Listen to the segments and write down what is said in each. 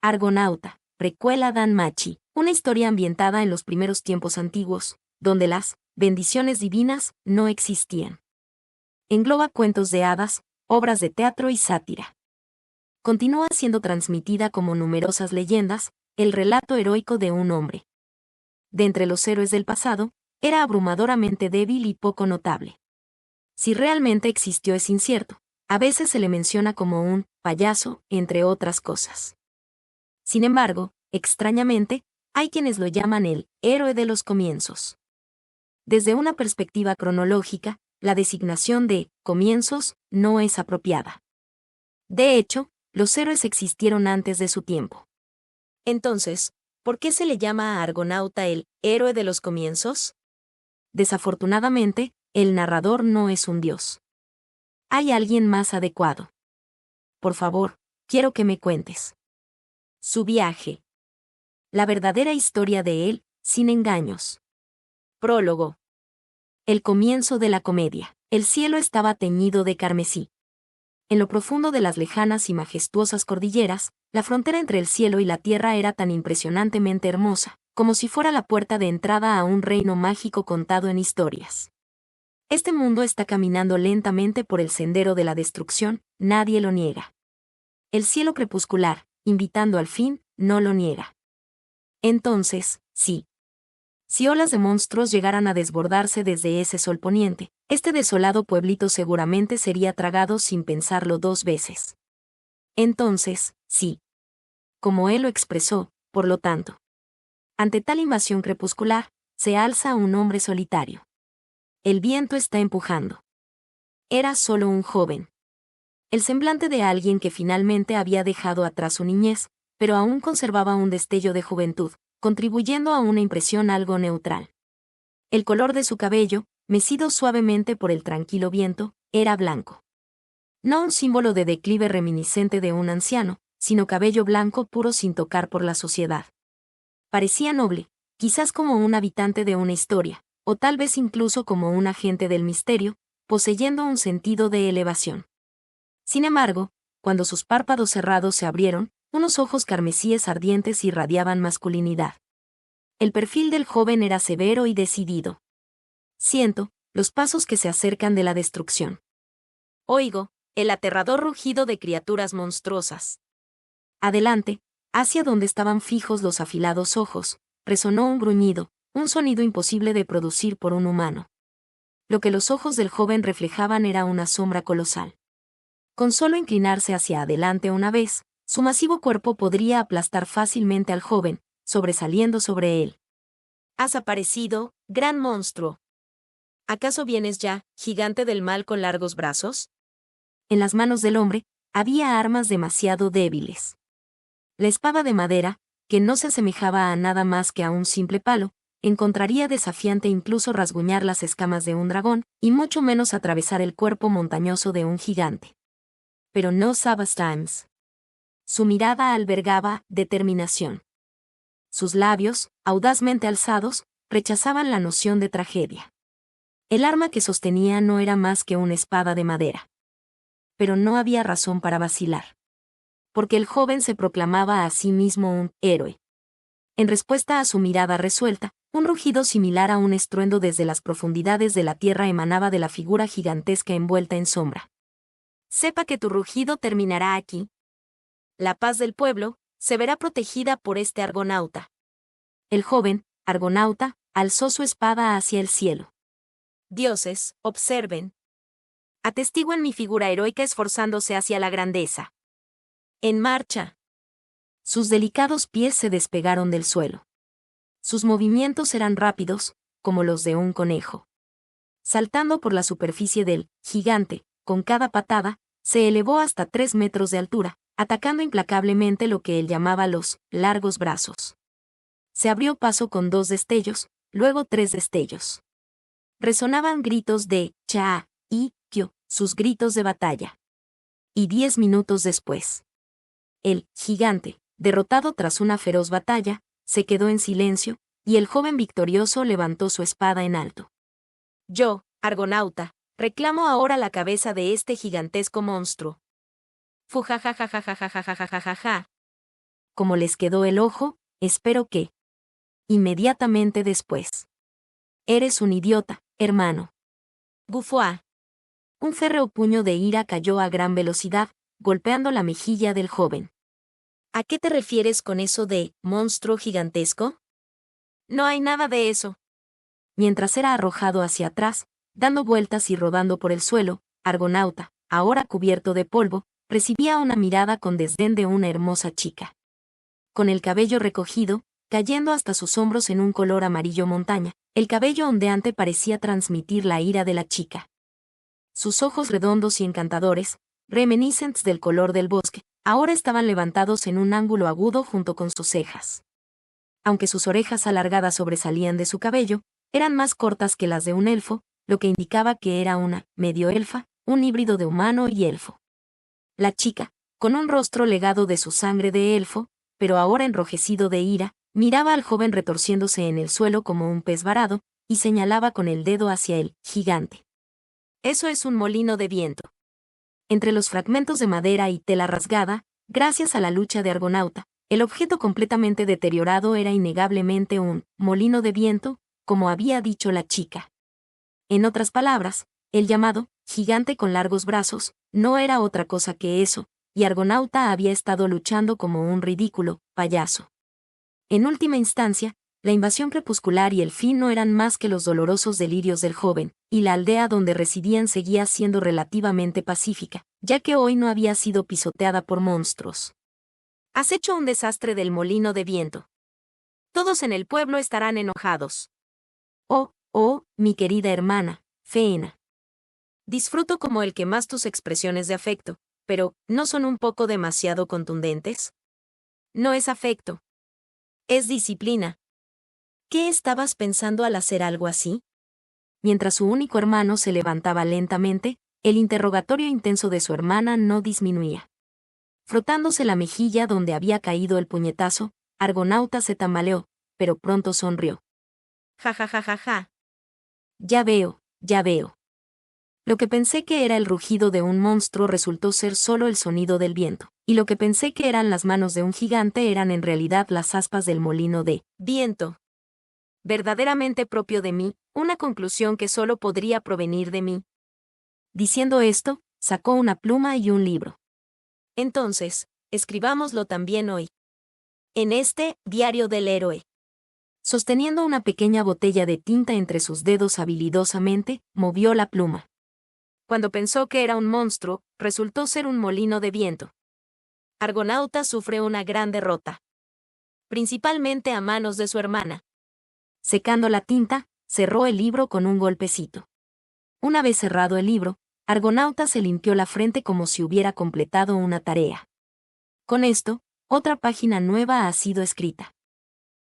Argonauta, precuela Dan Machi, una historia ambientada en los primeros tiempos antiguos, donde las bendiciones divinas no existían. Engloba cuentos de hadas, obras de teatro y sátira. Continúa siendo transmitida como numerosas leyendas, el relato heroico de un hombre. De entre los héroes del pasado, era abrumadoramente débil y poco notable. Si realmente existió es incierto, a veces se le menciona como un payaso, entre otras cosas. Sin embargo, extrañamente, hay quienes lo llaman el héroe de los comienzos. Desde una perspectiva cronológica, la designación de comienzos no es apropiada. De hecho, los héroes existieron antes de su tiempo. Entonces, ¿por qué se le llama a Argonauta el héroe de los comienzos? Desafortunadamente, el narrador no es un dios. Hay alguien más adecuado. Por favor, quiero que me cuentes su viaje. La verdadera historia de él, sin engaños. Prólogo. El comienzo de la comedia. El cielo estaba teñido de carmesí. En lo profundo de las lejanas y majestuosas cordilleras, la frontera entre el cielo y la tierra era tan impresionantemente hermosa, como si fuera la puerta de entrada a un reino mágico contado en historias. Este mundo está caminando lentamente por el sendero de la destrucción, nadie lo niega. El cielo crepuscular, invitando al fin, no lo niega. Entonces, sí. Si olas de monstruos llegaran a desbordarse desde ese sol poniente, este desolado pueblito seguramente sería tragado sin pensarlo dos veces. Entonces, sí. Como él lo expresó, por lo tanto. Ante tal invasión crepuscular, se alza un hombre solitario. El viento está empujando. Era solo un joven. El semblante de alguien que finalmente había dejado atrás su niñez, pero aún conservaba un destello de juventud, contribuyendo a una impresión algo neutral. El color de su cabello, mecido suavemente por el tranquilo viento, era blanco. No un símbolo de declive reminiscente de un anciano, sino cabello blanco puro sin tocar por la sociedad. Parecía noble, quizás como un habitante de una historia, o tal vez incluso como un agente del misterio, poseyendo un sentido de elevación. Sin embargo, cuando sus párpados cerrados se abrieron, unos ojos carmesíes ardientes irradiaban masculinidad. El perfil del joven era severo y decidido. Siento los pasos que se acercan de la destrucción. Oigo el aterrador rugido de criaturas monstruosas. Adelante, hacia donde estaban fijos los afilados ojos, resonó un gruñido, un sonido imposible de producir por un humano. Lo que los ojos del joven reflejaban era una sombra colosal. Con solo inclinarse hacia adelante una vez, su masivo cuerpo podría aplastar fácilmente al joven, sobresaliendo sobre él. Has aparecido, gran monstruo. ¿Acaso vienes ya, gigante del mal con largos brazos? En las manos del hombre, había armas demasiado débiles. La espada de madera, que no se asemejaba a nada más que a un simple palo, encontraría desafiante incluso rasguñar las escamas de un dragón, y mucho menos atravesar el cuerpo montañoso de un gigante. Pero no Sabastimes. Su mirada albergaba determinación. Sus labios, audazmente alzados, rechazaban la noción de tragedia. El arma que sostenía no era más que una espada de madera. Pero no había razón para vacilar. Porque el joven se proclamaba a sí mismo un héroe. En respuesta a su mirada resuelta, un rugido similar a un estruendo desde las profundidades de la tierra emanaba de la figura gigantesca envuelta en sombra. Sepa que tu rugido terminará aquí. La paz del pueblo se verá protegida por este argonauta. El joven, argonauta, alzó su espada hacia el cielo. Dioses, observen. Atestiguen mi figura heroica esforzándose hacia la grandeza. En marcha. Sus delicados pies se despegaron del suelo. Sus movimientos eran rápidos, como los de un conejo. Saltando por la superficie del gigante, con cada patada, se elevó hasta 3 metros de altura, atacando implacablemente lo que él llamaba los largos brazos. Se abrió paso con 2 destellos, luego 3 destellos. Resonaban gritos de cha y kyo, sus gritos de batalla. Y 10 minutos después, el gigante, derrotado tras una feroz batalla, se quedó en silencio, y el joven victorioso levantó su espada en alto. Yo, argonauta, reclamo ahora la cabeza de este gigantesco monstruo. Fujajajajajajajajajaja. como les quedó el ojo, espero que. Inmediatamente después. Eres un idiota, hermano. Bufó. Un férreo puño de ira cayó a gran velocidad, golpeando la mejilla del joven. ¿A qué te refieres con eso de monstruo gigantesco? No hay nada de eso. Mientras era arrojado hacia atrás, dando vueltas y rodando por el suelo, Argonauta, ahora cubierto de polvo, recibía una mirada con desdén de una hermosa chica. Con el cabello recogido, cayendo hasta sus hombros en un color amarillo montaña, el cabello ondeante parecía transmitir la ira de la chica. Sus ojos redondos y encantadores, reminiscentes del color del bosque, ahora estaban levantados en un ángulo agudo junto con sus cejas. Aunque sus orejas alargadas sobresalían de su cabello, eran más cortas que las de un elfo, lo que indicaba que era una medio elfa, un híbrido de humano y elfo. La chica, con un rostro legado de su sangre de elfo, pero ahora enrojecido de ira, miraba al joven retorciéndose en el suelo como un pez varado, y señalaba con el dedo hacia el gigante. Eso es un molino de viento. Entre los fragmentos de madera y tela rasgada, gracias a la lucha de Argonauta, el objeto completamente deteriorado era innegablemente un molino de viento, como había dicho la chica. En otras palabras, el llamado gigante con largos brazos no era otra cosa que eso, y Argonauta había estado luchando como un ridículo payaso. En última instancia, la invasión crepuscular y el fin no eran más que los dolorosos delirios del joven, y la aldea donde residían seguía siendo relativamente pacífica, ya que hoy no había sido pisoteada por monstruos. Has hecho un desastre del molino de viento. Todos en el pueblo estarán enojados. Oh, mi querida hermana, Faena. Disfruto como el que más tus expresiones de afecto, pero ¿no son un poco demasiado contundentes? No es afecto. Es disciplina. ¿Qué estabas pensando al hacer algo así? Mientras su único hermano se levantaba lentamente, el interrogatorio intenso de su hermana no disminuía. Frotándose la mejilla donde había caído el puñetazo, Argonauta se tambaleó, pero pronto sonrió. Ja ja ja ja ja. Ya veo, ya veo. Lo que pensé que era el rugido de un monstruo resultó ser solo el sonido del viento, y lo que pensé que eran las manos de un gigante eran en realidad las aspas del molino de viento. Verdaderamente propio de mí, una conclusión que solo podría provenir de mí. Diciendo esto, sacó una pluma y un libro. Entonces, escribámoslo también hoy. En este diario del héroe. Sosteniendo una pequeña botella de tinta entre sus dedos habilidosamente, movió la pluma. Cuando pensó que era un monstruo, resultó ser un molino de viento. Argonauta sufre una gran derrota. Principalmente a manos de su hermana. Secando la tinta, cerró el libro con un golpecito. Una vez cerrado el libro, Argonauta se limpió la frente como si hubiera completado una tarea. Con esto, otra página nueva ha sido escrita.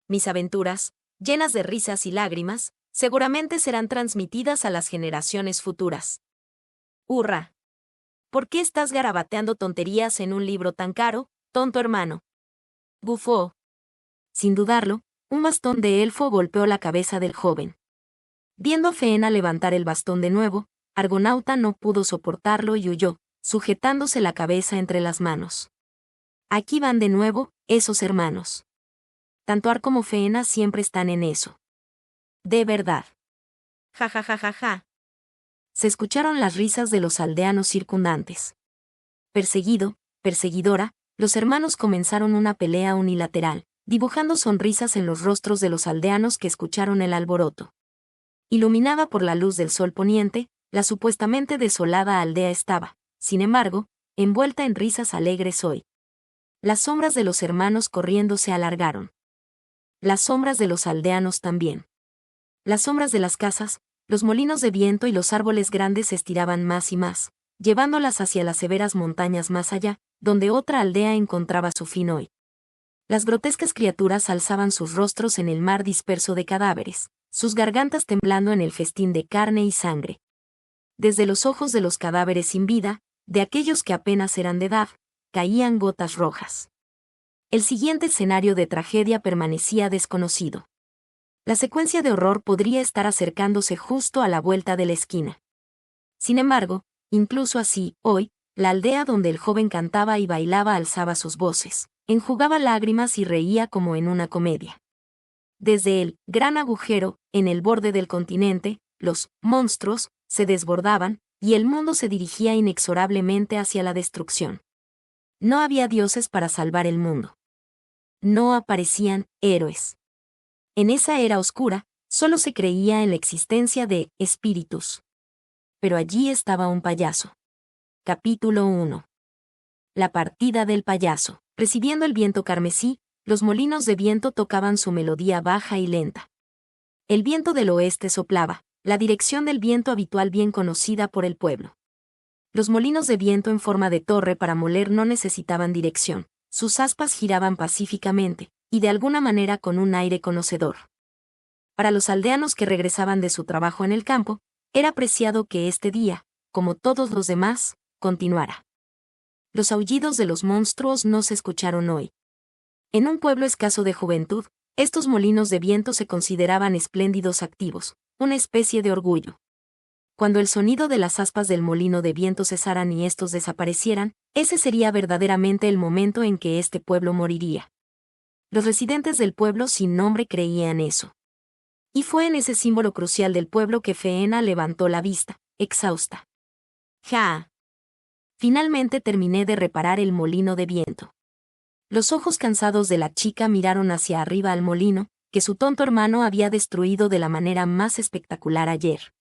Mis aventuras, llenas de risas y lágrimas, seguramente serán transmitidas a las generaciones futuras. ¡Hurra! ¿Por qué estás garabateando tonterías en un libro tan caro, tonto hermano? Bufó. Sin dudarlo, un bastón de elfo golpeó la cabeza del joven. Viendo a Faena levantar el bastón de nuevo, Argonauta no pudo soportarlo y huyó, sujetándose la cabeza entre las manos. Aquí van de nuevo, esos hermanos. Tanto Ar como Faena siempre están en eso. De verdad. Ja ja ja ja ja. Se escucharon las risas de los aldeanos circundantes. Perseguido, perseguidora, los hermanos comenzaron una pelea unilateral, dibujando sonrisas en los rostros de los aldeanos que escucharon el alboroto. Iluminada por la luz del sol poniente, la supuestamente desolada aldea estaba, sin embargo, envuelta en risas alegres hoy. Las sombras de los hermanos corriendo se alargaron. Las sombras de los aldeanos también. Las sombras de las casas, los molinos de viento y los árboles grandes se estiraban más y más, llevándolas hacia las severas montañas más allá, donde otra aldea encontraba su fin hoy. Las grotescas criaturas alzaban sus rostros en el mar disperso de cadáveres, sus gargantas temblando en el festín de carne y sangre. Desde los ojos de los cadáveres sin vida, de aquellos que apenas eran de edad, caían gotas rojas. El siguiente escenario de tragedia permanecía desconocido. La secuencia de horror podría estar acercándose justo a la vuelta de la esquina. Sin embargo, incluso así, hoy, la aldea donde el joven cantaba y bailaba alzaba sus voces, enjugaba lágrimas y reía como en una comedia. Desde el gran agujero, en el borde del continente, los monstruos se desbordaban, y el mundo se dirigía inexorablemente hacia la destrucción. No había dioses para salvar el mundo. No aparecían héroes. En esa era oscura, solo se creía en la existencia de espíritus. Pero allí estaba un payaso. Capítulo 1. La partida del payaso. Recibiendo el viento carmesí, los molinos de viento tocaban su melodía baja y lenta. El viento del oeste soplaba, la dirección del viento habitual bien conocida por el pueblo. Los molinos de viento en forma de torre para moler no necesitaban dirección, sus aspas giraban pacíficamente, y de alguna manera con un aire conocedor. Para los aldeanos que regresaban de su trabajo en el campo, era apreciado que este día, como todos los demás, continuara. Los aullidos de los monstruos no se escucharon hoy. En un pueblo escaso de juventud, estos molinos de viento se consideraban espléndidos activos, una especie de orgullo. Cuando el sonido de las aspas del molino de viento cesaran y estos desaparecieran, ese sería verdaderamente el momento en que este pueblo moriría. Los residentes del pueblo sin nombre creían eso. Y fue en ese símbolo crucial del pueblo que Feena levantó la vista, exhausta. ¡Ja! Finalmente terminé de reparar el molino de viento. Los ojos cansados de la chica miraron hacia arriba al molino, que su tonto hermano había destruido de la manera más espectacular ayer.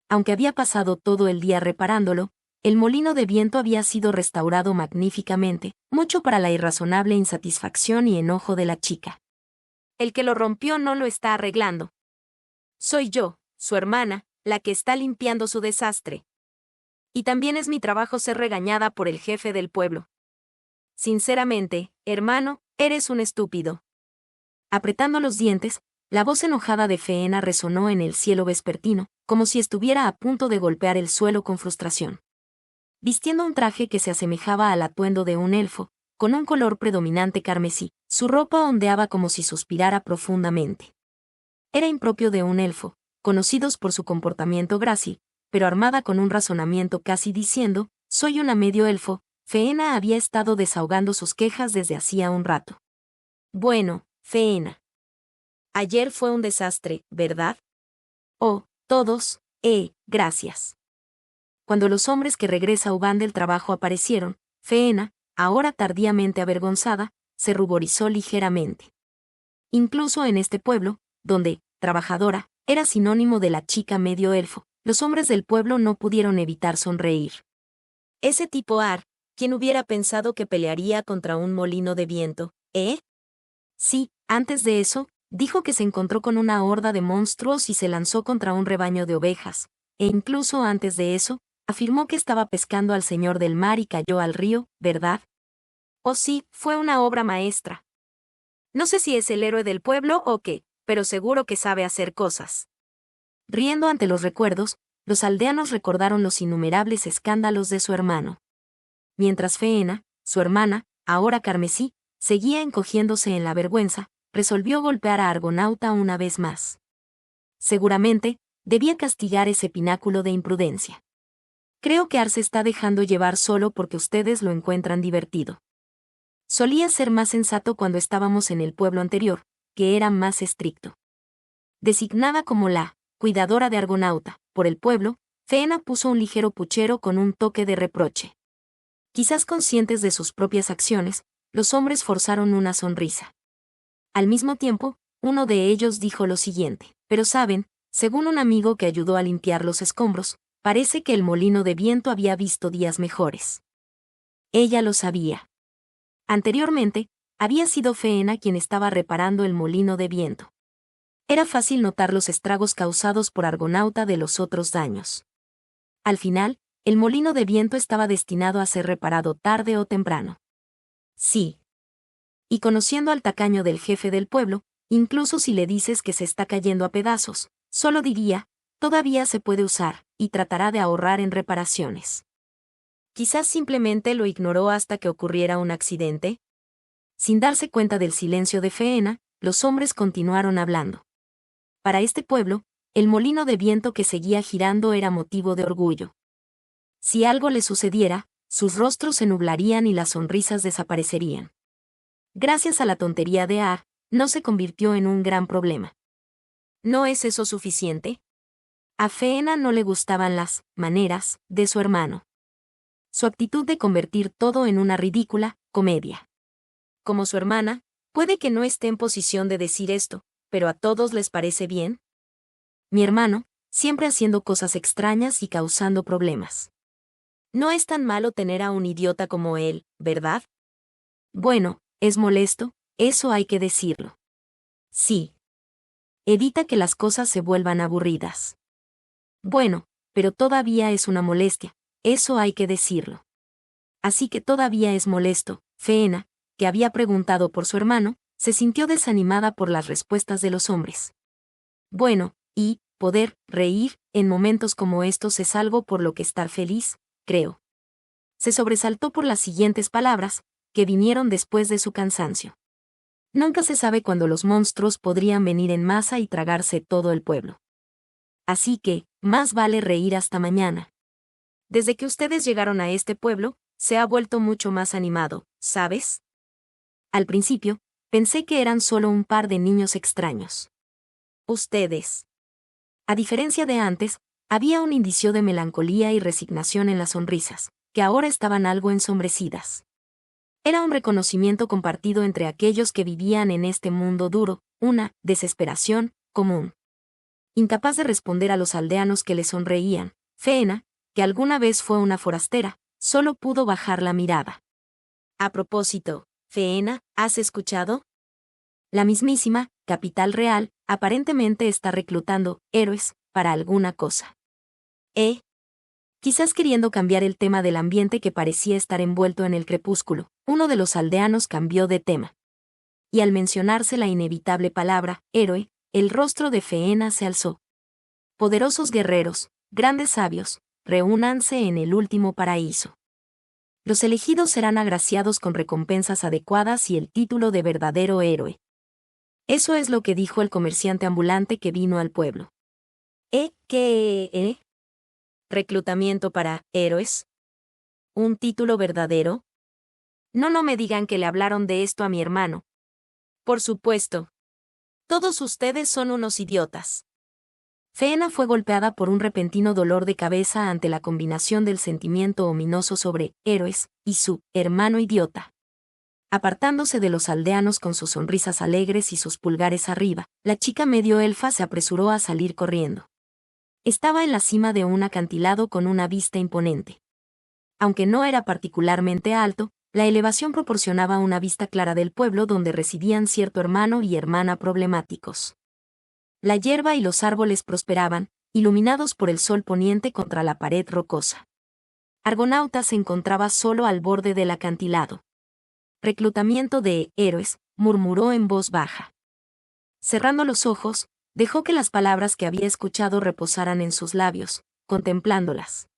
Aunque había pasado todo el día reparándolo, el molino de viento había sido restaurado magníficamente, mucho para la irrazonable insatisfacción y enojo de la chica. El que lo rompió no lo está arreglando. Soy yo, su hermana, la que está limpiando su desastre. Y también es mi trabajo ser regañada por el jefe del pueblo. Sinceramente, hermano, eres un estúpido. Apretando los dientes, la voz enojada de Feena resonó en el cielo vespertino, como si estuviera a punto de golpear el suelo con frustración. Vistiendo un traje que se asemejaba al atuendo de un elfo, con un color predominante carmesí, su ropa ondeaba como si suspirara profundamente. Era impropio de un elfo, conocidos por su comportamiento grácil, pero armada con un razonamiento casi diciendo, soy una medio elfo, Feena había estado desahogando sus quejas desde hacía un rato. Bueno, Feena. Ayer fue un desastre, ¿verdad? Oh, todos, gracias. Cuando los hombres que regresa van del trabajo aparecieron, Feena, ahora tardíamente avergonzada, se ruborizó ligeramente. Incluso en este pueblo, donde, trabajadora, era sinónimo de la chica medio elfo, los hombres del pueblo no pudieron evitar sonreír. Ese tipo ¿quién hubiera pensado que pelearía contra un molino de viento, Sí, antes de eso, dijo que se encontró con una horda de monstruos y se lanzó contra un rebaño de ovejas, e incluso antes de eso, afirmó que estaba pescando al señor del mar y cayó al río, ¿verdad? Oh sí, fue una obra maestra. No sé si es el héroe del pueblo o qué, pero seguro que sabe hacer cosas. Riendo ante los recuerdos, los aldeanos recordaron los innumerables escándalos de su hermano. Mientras Feena, su hermana, ahora carmesí, seguía encogiéndose en la vergüenza, resolvió golpear a Argonauta una vez más. Seguramente, debía castigar ese pináculo de imprudencia. Creo que Ar se está dejando llevar solo porque ustedes lo encuentran divertido. Solía ser más sensato cuando estábamos en el pueblo anterior, que era más estricto. Designada como la cuidadora de Argonauta, por el pueblo, Feena puso un ligero puchero con un toque de reproche. Quizás conscientes de sus propias acciones, los hombres forzaron una sonrisa. Al mismo tiempo, uno de ellos dijo lo siguiente, pero saben, según un amigo que ayudó a limpiar los escombros, parece que el molino de viento había visto días mejores. Ella lo sabía. Anteriormente, había sido Feena quien estaba reparando el molino de viento. Era fácil notar los estragos causados por Argonauta de los otros daños. Al final, el molino de viento estaba destinado a ser reparado tarde o temprano. Sí. Y conociendo al tacaño del jefe del pueblo, incluso si le dices que se está cayendo a pedazos, solo diría, todavía se puede usar, y tratará de ahorrar en reparaciones. Quizás simplemente lo ignoró hasta que ocurriera un accidente. Sin darse cuenta del silencio de Feena, los hombres continuaron hablando. Para este pueblo, el molino de viento que seguía girando era motivo de orgullo. Si algo le sucediera, sus rostros se nublarían y las sonrisas desaparecerían. Gracias a la tontería de Ar, no se convirtió en un gran problema. ¿No es eso suficiente? A Faena no le gustaban las maneras de su hermano. Su actitud de convertir todo en una ridícula comedia. Como su hermana, puede que no esté en posición de decir esto, pero ¿a todos les parece bien? Mi hermano, siempre haciendo cosas extrañas y causando problemas. No es tan malo tener a un idiota como él, ¿verdad? Bueno, es molesto, eso hay que decirlo. Sí. Evita que las cosas se vuelvan aburridas. Bueno, pero todavía es una molestia, eso hay que decirlo. Así que todavía es molesto. Faena, que había preguntado por su hermano, se sintió desanimada por las respuestas de los hombres. Bueno, y poder reír en momentos como estos es algo por lo que estar feliz, creo. Se sobresaltó por las siguientes palabras, que vinieron después de su cansancio. Nunca se sabe cuándo los monstruos podrían venir en masa y tragarse todo el pueblo. Así que, más vale reír hasta mañana. Desde que ustedes llegaron a este pueblo, se ha vuelto mucho más animado, ¿sabes? Al principio, pensé que eran solo un par de niños extraños. Ustedes. A diferencia de antes, había un indicio de melancolía y resignación en las sonrisas, que ahora estaban algo ensombrecidas. Era un reconocimiento compartido entre aquellos que vivían en este mundo duro, una desesperación común. Incapaz de responder a los aldeanos que le sonreían, Faena, que alguna vez fue una forastera, solo pudo bajar la mirada. A propósito, Faena, ¿has escuchado? La mismísima capital real aparentemente está reclutando héroes para alguna cosa. Quizás queriendo cambiar el tema del ambiente que parecía estar envuelto en el crepúsculo, uno de los aldeanos cambió de tema. Y al mencionarse la inevitable palabra héroe, el rostro de Faena se alzó. Poderosos guerreros, grandes sabios, reúnanse en el último paraíso. Los elegidos serán agraciados con recompensas adecuadas y el título de verdadero héroe. Eso es lo que dijo el comerciante ambulante que vino al pueblo. ¿Qué? ¿Reclutamiento para héroes? ¿Un título verdadero? No me digan que le hablaron de esto a mi hermano. Por supuesto. Todos ustedes son unos idiotas. Faena fue golpeada por un repentino dolor de cabeza ante la combinación del sentimiento ominoso sobre héroes y su hermano idiota. Apartándose de los aldeanos con sus sonrisas alegres y sus pulgares arriba, la chica medio elfa se apresuró a salir corriendo. Estaba en la cima de un acantilado con una vista imponente. Aunque no era particularmente alto, la elevación proporcionaba una vista clara del pueblo donde residían cierto hermano y hermana problemáticos. La hierba y los árboles prosperaban, iluminados por el sol poniente contra la pared rocosa. Argonauta se encontraba solo al borde del acantilado. Reclutamiento de héroes, murmuró en voz baja. Cerrando los ojos, dejó que las palabras que había escuchado reposaran en sus labios, contemplándolas.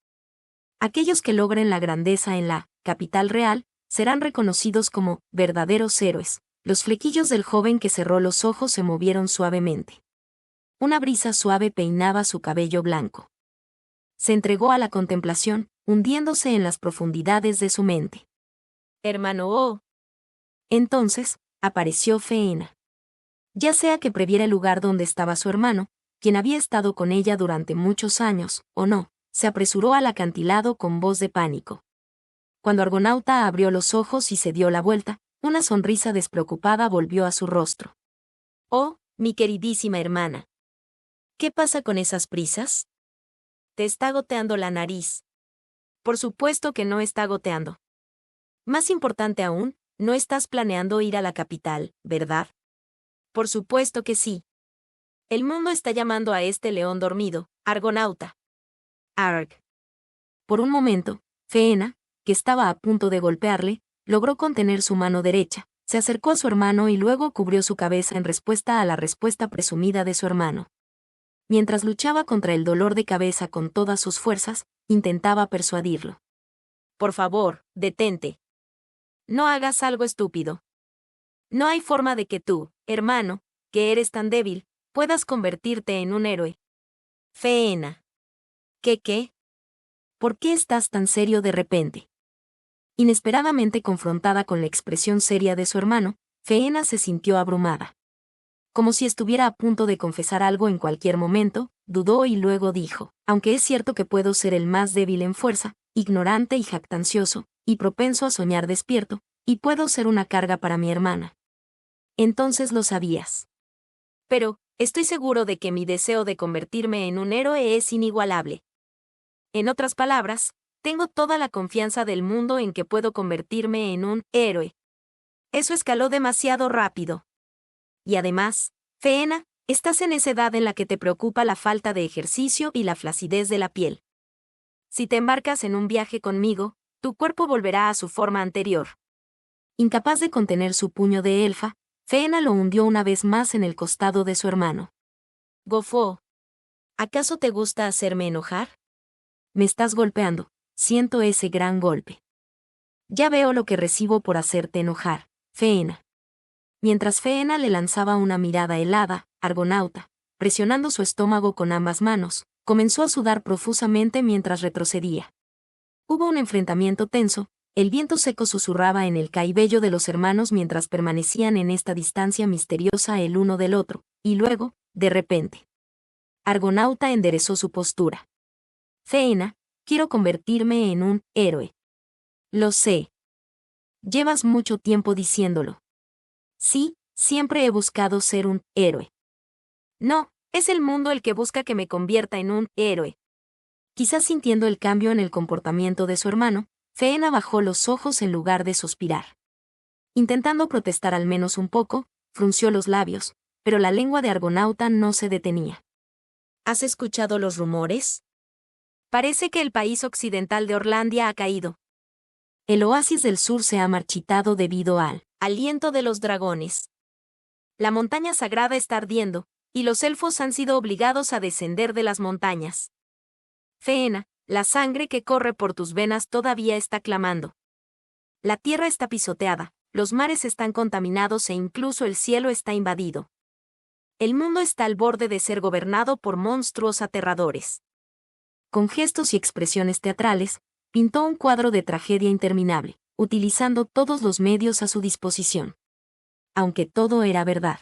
Aquellos que logren la grandeza en la capital real serán reconocidos como verdaderos héroes. Los flequillos del joven que cerró los ojos se movieron suavemente. Una brisa suave peinaba su cabello blanco. Se entregó a la contemplación, hundiéndose en las profundidades de su mente. Hermano. Entonces, apareció Faena. Ya sea que previera el lugar donde estaba su hermano, quien había estado con ella durante muchos años, o no, se apresuró al acantilado con voz de pánico. Cuando Argonauta abrió los ojos y se dio la vuelta, una sonrisa despreocupada volvió a su rostro. Oh, mi queridísima hermana. ¿Qué pasa con esas prisas? Te está goteando la nariz. Por supuesto que no está goteando. Más importante aún, no estás planeando ir a la capital, ¿verdad? Por supuesto que sí. El mundo está llamando a este león dormido, Argonauta. Arg. Por un momento, Faena, que estaba a punto de golpearle, logró contener su mano derecha, se acercó a su hermano y luego cubrió su cabeza en respuesta a la respuesta presumida de su hermano. Mientras luchaba contra el dolor de cabeza con todas sus fuerzas, intentaba persuadirlo. Por favor, detente. No hagas algo estúpido. No hay forma de que tú, hermano, que eres tan débil, puedas convertirte en un héroe. Faena. ¿Qué? ¿Por qué estás tan serio de repente? Inesperadamente confrontada con la expresión seria de su hermano, Feena se sintió abrumada. Como si estuviera a punto de confesar algo en cualquier momento, dudó y luego dijo, aunque es cierto que puedo ser el más débil en fuerza, ignorante y jactancioso, y propenso a soñar despierto, y puedo ser una carga para mi hermana. Entonces lo sabías. Pero, estoy seguro de que mi deseo de convertirme en un héroe es inigualable. En otras palabras, tengo toda la confianza del mundo en que puedo convertirme en un héroe. Eso escaló demasiado rápido. Y además, Feena, estás en esa edad en la que te preocupa la falta de ejercicio y la flacidez de la piel. Si te embarcas en un viaje conmigo, tu cuerpo volverá a su forma anterior. Incapaz de contener su puño de elfa, Feena lo hundió una vez más en el costado de su hermano. Gofó. ¿Acaso te gusta hacerme enojar? Me estás golpeando, siento ese gran golpe. Ya veo lo que recibo por hacerte enojar, Feena. Mientras Feena le lanzaba una mirada helada, Argonauta, presionando su estómago con ambas manos, comenzó a sudar profusamente mientras retrocedía. Hubo un enfrentamiento tenso, el viento seco susurraba en el caibello de los hermanos mientras permanecían en esta distancia misteriosa el uno del otro, y luego, de repente, Argonauta enderezó su postura. Feena, quiero convertirme en un héroe. Lo sé. Llevas mucho tiempo diciéndolo. Sí, siempre he buscado ser un héroe. No, es el mundo el que busca que me convierta en un héroe. Quizás sintiendo el cambio en el comportamiento de su hermano, Feena bajó los ojos en lugar de suspirar. Intentando protestar al menos un poco, frunció los labios, pero la lengua de Argonauta no se detenía. ¿Has escuchado los rumores? Parece que el país occidental de Orlandia ha caído. El oasis del sur se ha marchitado debido al aliento de los dragones. La montaña sagrada está ardiendo, y los elfos han sido obligados a descender de las montañas. Feena, la sangre que corre por tus venas todavía está clamando. La tierra está pisoteada, los mares están contaminados e incluso el cielo está invadido. El mundo está al borde de ser gobernado por monstruos aterradores. Con gestos y expresiones teatrales, pintó un cuadro de tragedia interminable, utilizando todos los medios a su disposición. Aunque todo era verdad.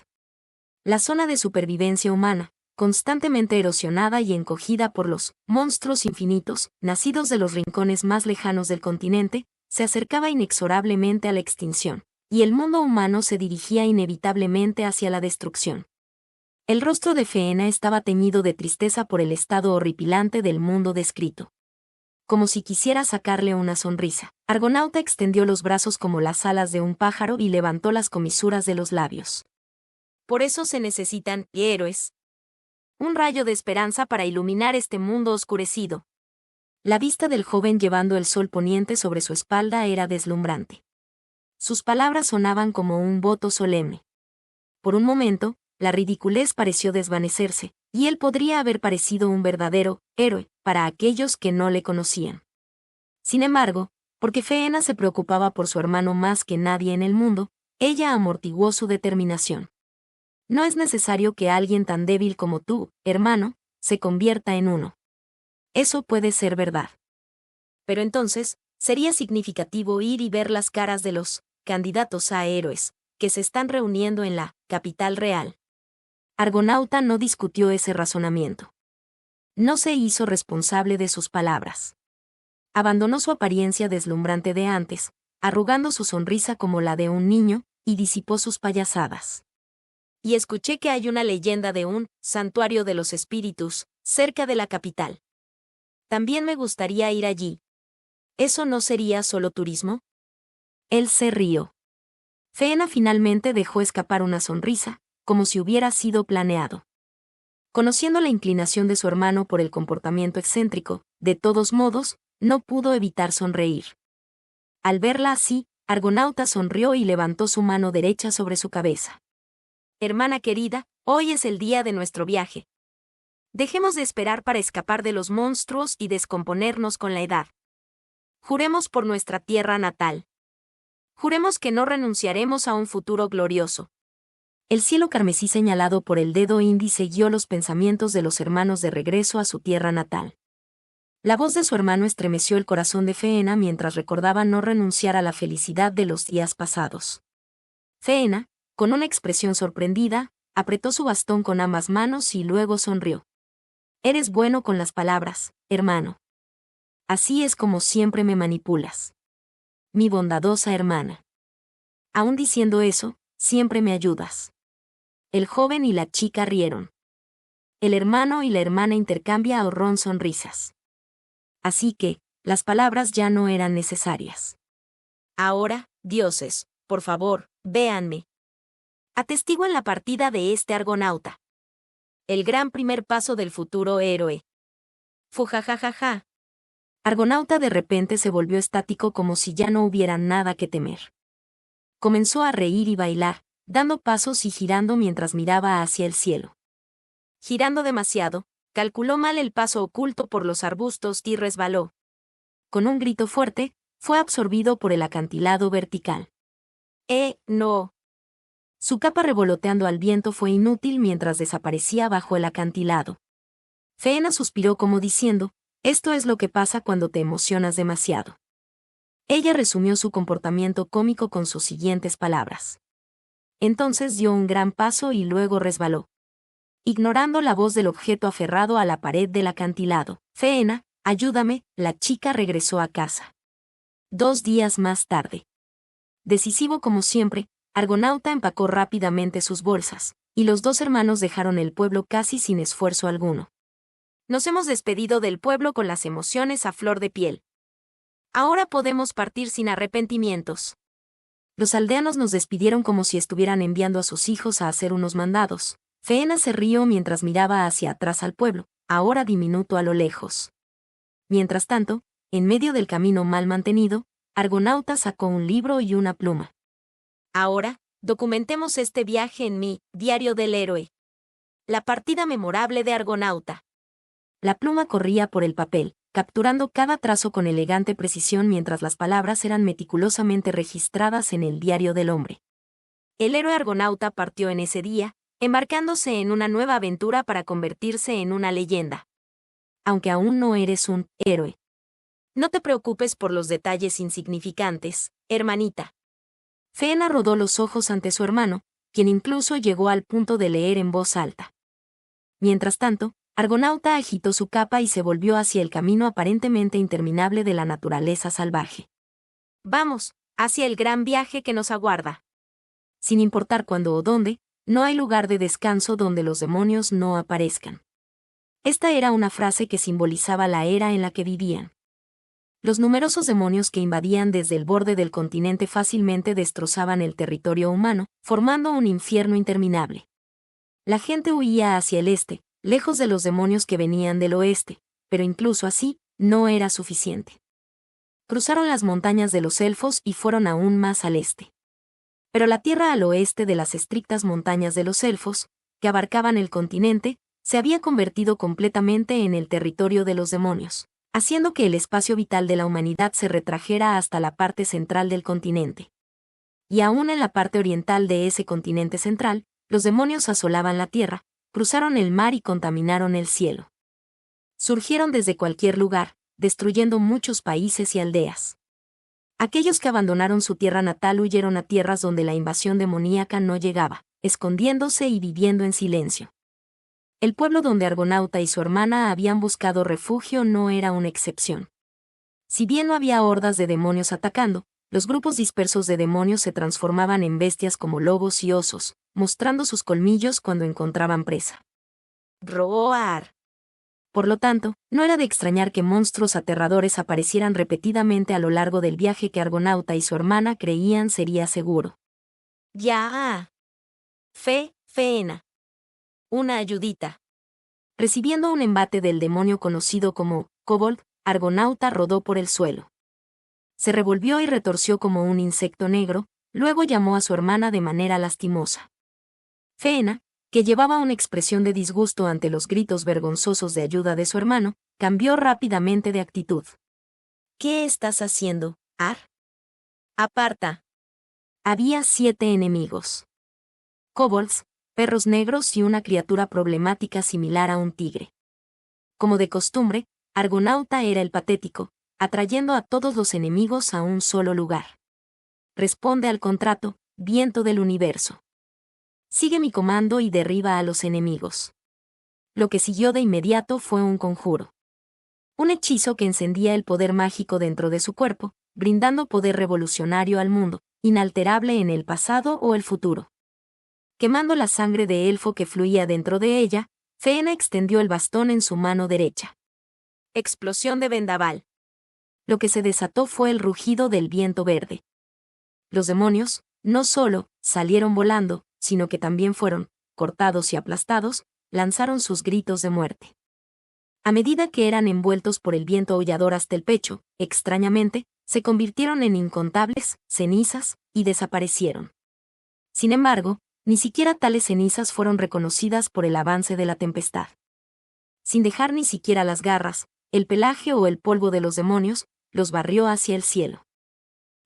La zona de supervivencia humana, constantemente erosionada y encogida por los monstruos infinitos, nacidos de los rincones más lejanos del continente, se acercaba inexorablemente a la extinción, y el mundo humano se dirigía inevitablemente hacia la destrucción. El rostro de Feena estaba teñido de tristeza por el estado horripilante del mundo descrito. Como si quisiera sacarle una sonrisa, Argonauta extendió los brazos como las alas de un pájaro y levantó las comisuras de los labios. Por eso se necesitan héroes. Un rayo de esperanza para iluminar este mundo oscurecido. La vista del joven llevando el sol poniente sobre su espalda era deslumbrante. Sus palabras sonaban como un voto solemne. Por un momento, la ridiculez pareció desvanecerse, y él podría haber parecido un verdadero héroe para aquellos que no le conocían. Sin embargo, porque Feena se preocupaba por su hermano más que nadie en el mundo, ella amortiguó su determinación. No es necesario que alguien tan débil como tú, hermano, se convierta en uno. Eso puede ser verdad. Pero entonces, sería significativo ir y ver las caras de los candidatos a héroes que se están reuniendo en la capital real. Argonauta no discutió ese razonamiento. No se hizo responsable de sus palabras. Abandonó su apariencia deslumbrante de antes, arrugando su sonrisa como la de un niño, y disipó sus payasadas. Y escuché que hay una leyenda de un santuario de los espíritus, cerca de la capital. También me gustaría ir allí. ¿Eso no sería solo turismo? Él se rió. Feena finalmente dejó escapar una sonrisa, como si hubiera sido planeado. Conociendo la inclinación de su hermano por el comportamiento excéntrico, de todos modos, no pudo evitar sonreír. Al verla así, Argonauta sonrió y levantó su mano derecha sobre su cabeza. Hermana querida, hoy es el día de nuestro viaje. Dejemos de esperar para escapar de los monstruos y descomponernos con la edad. Juremos por nuestra tierra natal. Juremos que no renunciaremos a un futuro glorioso. El cielo carmesí señalado por el dedo índice guió los pensamientos de los hermanos de regreso a su tierra natal. La voz de su hermano estremeció el corazón de Feena mientras recordaba no renunciar a la felicidad de los días pasados. Feena, Con una expresión sorprendida, apretó su bastón con ambas manos y luego sonrió. Eres bueno con las palabras, hermano. Así es como siempre me manipulas. Mi bondadosa hermana. Aún diciendo eso, siempre me ayudas. El joven y la chica rieron. El hermano y la hermana intercambian ahorrón sonrisas. Así que, las palabras ya no eran necesarias. Ahora, dioses, por favor, véanme. Atestiguan la partida de este argonauta. El gran primer paso del futuro héroe. Fujajajaja. Argonauta de repente se volvió estático como si ya no hubiera nada que temer. Comenzó a reír y bailar, dando pasos y girando mientras miraba hacia el cielo. Girando demasiado, calculó mal el paso oculto por los arbustos y resbaló. Con un grito fuerte, fue absorbido por el acantilado vertical. No. Su capa revoloteando al viento fue inútil mientras desaparecía bajo el acantilado. Faena suspiró como diciendo, esto es lo que pasa cuando te emocionas demasiado. Ella resumió su comportamiento cómico con sus siguientes palabras. Entonces dio un gran paso y luego resbaló. Ignorando la voz del objeto aferrado a la pared del acantilado. Faena, ayúdame, la chica regresó a casa. 2 días más tarde. Decisivo como siempre, Argonauta empacó rápidamente sus bolsas, y los 2 hermanos dejaron el pueblo casi sin esfuerzo alguno. Nos hemos despedido del pueblo con las emociones a flor de piel. Ahora podemos partir sin arrepentimientos. Los aldeanos nos despidieron como si estuvieran enviando a sus hijos a hacer unos mandados. Faena se rió mientras miraba hacia atrás al pueblo, ahora diminuto a lo lejos. Mientras tanto, en medio del camino mal mantenido, Argonauta sacó un libro y una pluma. Ahora, documentemos este viaje en mi Diario del Héroe. La partida memorable de Argonauta. La pluma corría por el papel, capturando cada trazo con elegante precisión mientras las palabras eran meticulosamente registradas en el diario del hombre. El héroe argonauta partió en ese día, embarcándose en una nueva aventura para convertirse en una leyenda. Aunque aún no eres un héroe. No te preocupes por los detalles insignificantes, hermanita. Faena rodó los ojos ante su hermano, quien incluso llegó al punto de leer en voz alta. Mientras tanto, Argonauta agitó su capa y se volvió hacia el camino aparentemente interminable de la naturaleza salvaje. Vamos, hacia el gran viaje que nos aguarda. Sin importar cuándo o dónde, no hay lugar de descanso donde los demonios no aparezcan. Esta era una frase que simbolizaba la era en la que vivían. Los numerosos demonios que invadían desde el borde del continente fácilmente destrozaban el territorio humano, formando un infierno interminable. La gente huía hacia el este, lejos de los demonios que venían del oeste, pero incluso así, no era suficiente. Cruzaron las montañas de los elfos y fueron aún más al este. Pero la tierra al oeste de las estrictas montañas de los elfos, que abarcaban el continente, se había convertido completamente en el territorio de los demonios, haciendo que el espacio vital de la humanidad se retrajera hasta la parte central del continente. Y aún en la parte oriental de ese continente central, los demonios asolaban la tierra, cruzaron el mar y contaminaron el cielo. Surgieron desde cualquier lugar, destruyendo muchos países y aldeas. Aquellos que abandonaron su tierra natal huyeron a tierras donde la invasión demoníaca no llegaba, escondiéndose y viviendo en silencio. El pueblo donde Argonauta y su hermana habían buscado refugio no era una excepción. Si bien no había hordas de demonios atacando, los grupos dispersos de demonios se transformaban en bestias como lobos y osos, mostrando sus colmillos cuando encontraban presa. ¡Roar! Por lo tanto, no era de extrañar que monstruos aterradores aparecieran repetidamente a lo largo del viaje que Argonauta y su hermana creían sería seguro. ¡Ya! Faena. Una ayudita. Recibiendo un embate del demonio conocido como Kobold, Argonauta rodó por el suelo. Se revolvió y retorció como un insecto negro, luego llamó a su hermana de manera lastimosa. Faena, que llevaba una expresión de disgusto ante los gritos vergonzosos de ayuda de su hermano, cambió rápidamente de actitud. ¿Qué estás haciendo, Ar? Aparta. Había 7 enemigos. Kobolds, perros negros y una criatura problemática similar a un tigre. Como de costumbre, Argonauta era el patético, atrayendo a todos los enemigos a un solo lugar. Responde al contrato, viento del universo. sigue mi comando y derriba a los enemigos. Lo que siguió de inmediato fue un conjuro. Un hechizo que encendía el poder mágico dentro de su cuerpo, brindando poder revolucionario al mundo, inalterable en el pasado o el futuro. Quemando la sangre de elfo que fluía dentro de ella, Feena extendió el bastón en su mano derecha. Explosión de vendaval. Lo que se desató fue el rugido del viento verde. Los demonios, no solo salieron volando, sino que también fueron, cortados y aplastados, lanzaron sus gritos de muerte. A medida que eran envueltos por el viento aullador hasta el pecho, extrañamente, se convirtieron en incontables cenizas y desaparecieron. Sin embargo, ni siquiera tales cenizas fueron reconocidas por el avance de la tempestad. Sin dejar ni siquiera las garras, el pelaje o el polvo de los demonios, los barrió hacia el cielo.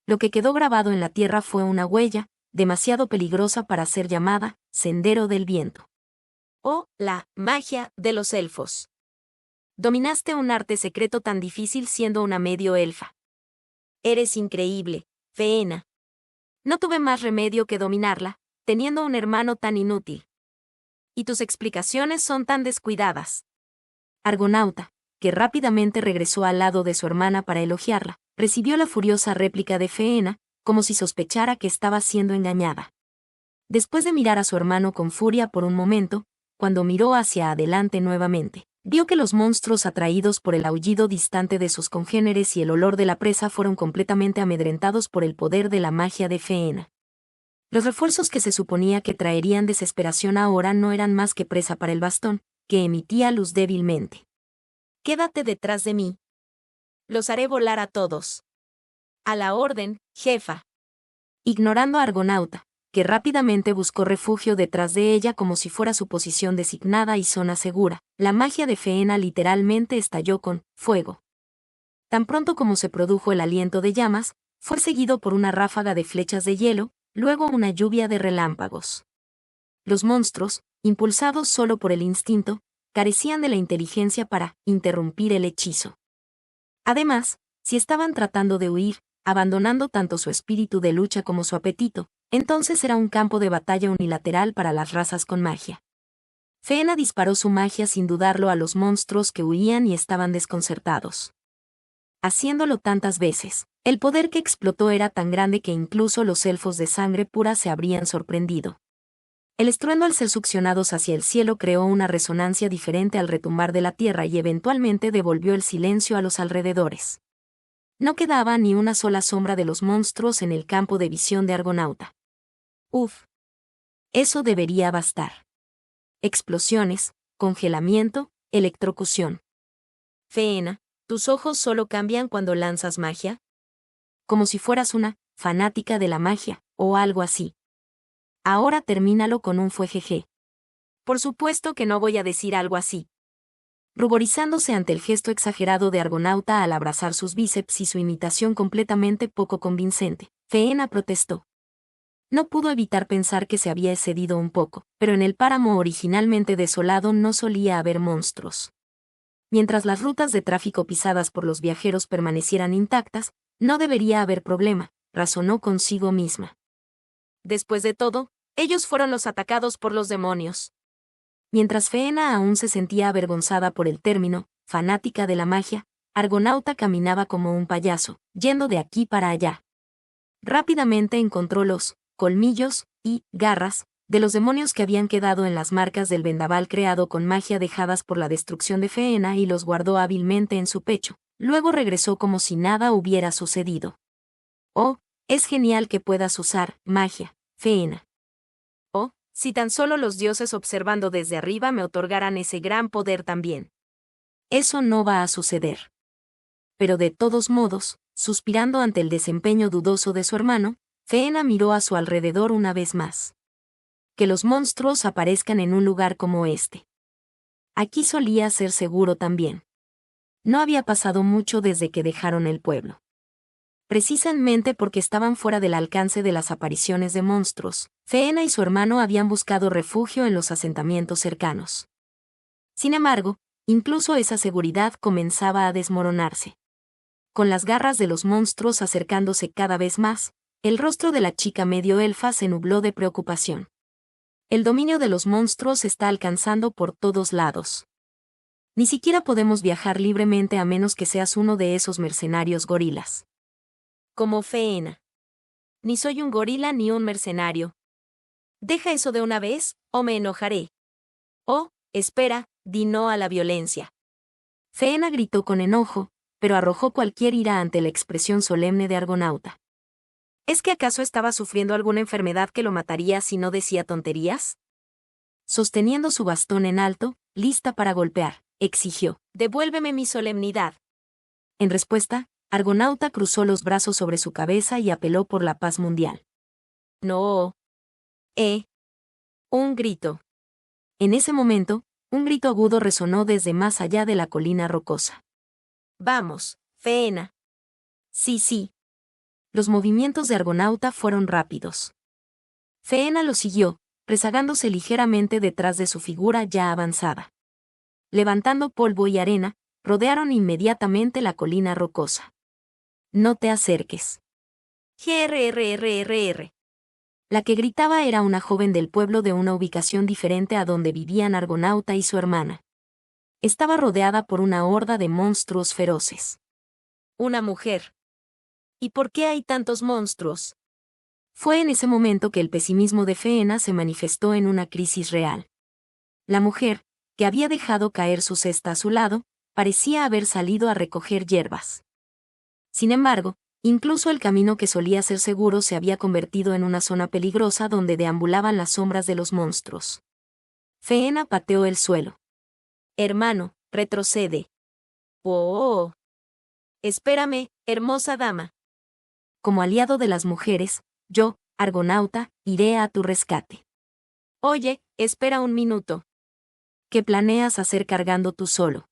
Lo que quedó grabado en la tierra fue una huella, demasiado peligrosa para ser llamada Sendero del Viento. O la magia de los elfos. Dominaste un arte secreto tan difícil siendo una medio elfa. Eres increíble, Feena. No tuve más remedio que dominarla, teniendo un hermano tan inútil. Y tus explicaciones son tan descuidadas. Argonauta, que rápidamente regresó al lado de su hermana para elogiarla, recibió la furiosa réplica de Feena, como si sospechara que estaba siendo engañada. Después de mirar a su hermano con furia por un momento, cuando miró hacia adelante nuevamente, vio que los monstruos atraídos por el aullido distante de sus congéneres y el olor de la presa fueron completamente amedrentados por el poder de la magia de Feena. Los refuerzos que se suponía que traerían desesperación ahora no eran más que presa para el bastón, que emitía luz débilmente. Quédate detrás de mí. Los haré volar a todos. A la orden, jefa. Ignorando a Argonauta, que rápidamente buscó refugio detrás de ella como si fuera su posición designada y zona segura, la magia de Feena literalmente estalló con fuego. Tan pronto como se produjo el aliento de llamas, fue seguido por una ráfaga de flechas de hielo, luego una lluvia de relámpagos. Los monstruos, impulsados solo por el instinto, carecían de la inteligencia para interrumpir el hechizo. Además, si estaban tratando de huir, abandonando tanto su espíritu de lucha como su apetito, entonces era un campo de batalla unilateral para las razas con magia. Feena disparó su magia sin dudarlo a los monstruos que huían y estaban desconcertados. Haciéndolo tantas veces, el poder que explotó era tan grande que incluso los elfos de sangre pura se habrían sorprendido. El estruendo al ser succionados hacia el cielo creó una resonancia diferente al retumbar de la tierra y eventualmente devolvió el silencio a los alrededores. No quedaba ni una sola sombra de los monstruos en el campo de visión de Argonauta. Uf. Eso debería bastar. Explosiones, congelamiento, electrocución. Feena, ¿tus ojos solo cambian cuando lanzas magia? Como si fueras una fanática de la magia, o algo así. Ahora termínalo con un fuejeje. Por supuesto que no voy a decir algo así. Ruborizándose ante el gesto exagerado de Argonauta al abrazar sus bíceps y su imitación completamente poco convincente, Feena protestó. No pudo evitar pensar que se había excedido un poco, pero en el páramo originalmente desolado no solía haber monstruos. Mientras las rutas de tráfico pisadas por los viajeros permanecieran intactas, no debería haber problema, razonó consigo misma. Después de todo, ellos fueron los atacados por los demonios. Mientras Feena aún se sentía avergonzada por el término, fanática de la magia, Argonauta caminaba como un payaso, yendo de aquí para allá. Rápidamente encontró los colmillos y garras de los demonios que habían quedado en las marcas del vendaval creado con magia dejadas por la destrucción de Feena y los guardó hábilmente en su pecho. Luego regresó como si nada hubiera sucedido. Oh, es genial que puedas usar magia, Feena. Oh, si tan solo los dioses observando desde arriba me otorgaran ese gran poder también. Eso no va a suceder. Pero de todos modos, suspirando ante el desempeño dudoso de su hermano, Feena miró a su alrededor una vez más. Que los monstruos aparezcan en un lugar como este. Aquí solía ser seguro también. No había pasado mucho desde que dejaron el pueblo. Precisamente porque estaban fuera del alcance de las apariciones de monstruos, Feena y su hermano habían buscado refugio en los asentamientos cercanos. Sin embargo, incluso esa seguridad comenzaba a desmoronarse. Con las garras de los monstruos acercándose cada vez más, el rostro de la chica medio elfa se nubló de preocupación. El dominio de los monstruos está alcanzando por todos lados. Ni siquiera podemos viajar libremente a menos que seas uno de esos mercenarios gorilas. Como Feena. Ni soy un gorila ni un mercenario. Deja eso de una vez, o me enojaré. Oh, espera, di no a la violencia. Feena gritó con enojo, pero arrojó cualquier ira ante la expresión solemne de Argonauta. ¿Es que acaso estaba sufriendo alguna enfermedad que lo mataría si no decía tonterías? Sosteniendo su bastón en alto, lista para golpear, exigió: «Devuélveme mi solemnidad». En respuesta, Argonauta cruzó los brazos sobre su cabeza y apeló por la paz mundial. «No. Un grito». En ese momento, un grito agudo resonó desde más allá de la colina rocosa. «Vamos, Feena». Sí. Los movimientos de Argonauta fueron rápidos. Feena lo siguió, rezagándose ligeramente detrás de su figura ya avanzada. Levantando polvo y arena, rodearon inmediatamente la colina rocosa. «No te acerques». «Grrrrrr». La que gritaba era una joven del pueblo de una ubicación diferente a donde vivían Argonauta y su hermana. Estaba rodeada por una horda de monstruos feroces. Una mujer. ¿Y por qué hay tantos monstruos? Fue en ese momento que el pesimismo de Feena se manifestó en una crisis real. La mujer, que había dejado caer su cesta a su lado, parecía haber salido a recoger hierbas. Sin embargo, incluso el camino que solía ser seguro se había convertido en una zona peligrosa donde deambulaban las sombras de los monstruos. Feena pateó el suelo. «Hermano, retrocede». «Oh. Espérame, hermosa dama. Como aliado de las mujeres, yo, Argonauta, iré a tu rescate». «Oye, espera un minuto». «¿Qué planeas hacer cargando tú solo?»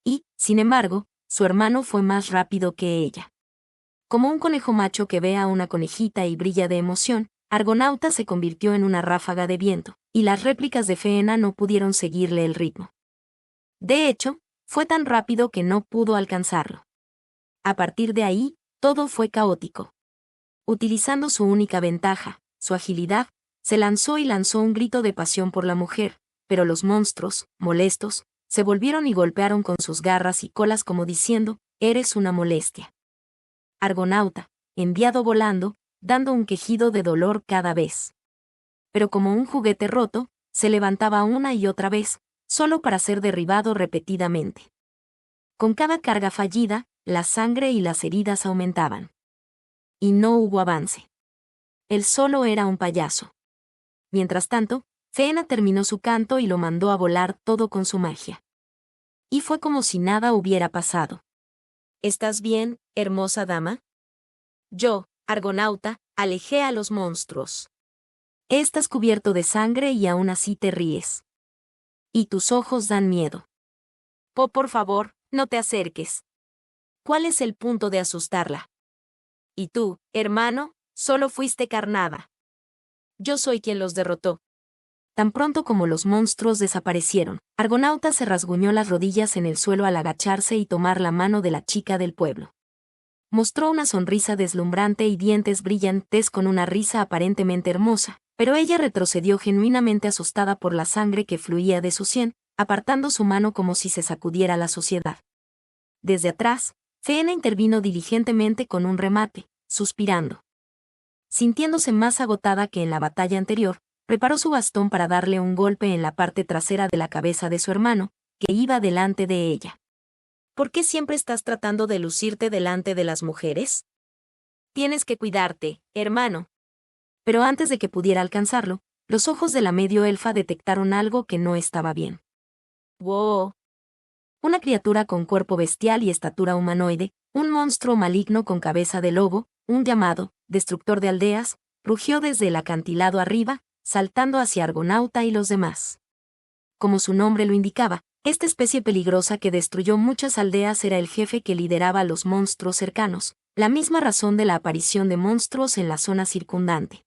Y, sin embargo, su hermano fue más rápido que ella. Como un conejo macho que ve a una conejita y brilla de emoción, Argonauta se convirtió en una ráfaga de viento, y las réplicas de Feena no pudieron seguirle el ritmo. De hecho, fue tan rápido que no pudo alcanzarlo. A partir de ahí, todo fue caótico. Utilizando su única ventaja, su agilidad, se lanzó y lanzó un grito de pasión por la mujer, pero los monstruos, molestos, se volvieron y golpearon con sus garras y colas como diciendo: «Eres una molestia». Argonauta, enviado volando, dando un quejido de dolor cada vez. Pero como un juguete roto, se levantaba una y otra vez, solo para ser derribado repetidamente. Con cada carga fallida, la sangre y las heridas aumentaban. Y no hubo avance. Él solo era un payaso. Mientras tanto, Feena terminó su canto y lo mandó a volar todo con su magia. Y fue como si nada hubiera pasado. «¿Estás bien, hermosa dama?» Yo, Argonauta, alejé a los monstruos. «Estás cubierto de sangre y aún así te ríes. Y tus ojos dan miedo. Por favor, no te acerques. ¿Cuál es el punto de asustarla? Y tú, hermano, solo fuiste carnada. Yo soy quien los derrotó». Tan pronto como los monstruos desaparecieron, Argonauta se rasguñó las rodillas en el suelo al agacharse y tomar la mano de la chica del pueblo. Mostró una sonrisa deslumbrante y dientes brillantes con una risa aparentemente hermosa, pero ella retrocedió genuinamente asustada por la sangre que fluía de su sien, apartando su mano como si se sacudiera la suciedad. Desde atrás, Feena intervino diligentemente con un remate, suspirando. Sintiéndose más agotada que en la batalla anterior, preparó su bastón para darle un golpe en la parte trasera de la cabeza de su hermano, que iba delante de ella. ¿Por qué siempre estás tratando de lucirte delante de las mujeres? Tienes que cuidarte, hermano. Pero antes de que pudiera alcanzarlo, los ojos de la medio elfa detectaron algo que no estaba bien. ¡Wow! Una criatura con cuerpo bestial y estatura humanoide, un monstruo maligno con cabeza de lobo, un llamado, destructor de aldeas, rugió desde el acantilado arriba, saltando hacia Argonauta y los demás. Como su nombre lo indicaba, esta especie peligrosa que destruyó muchas aldeas era el jefe que lideraba a los monstruos cercanos, la misma razón de la aparición de monstruos en la zona circundante.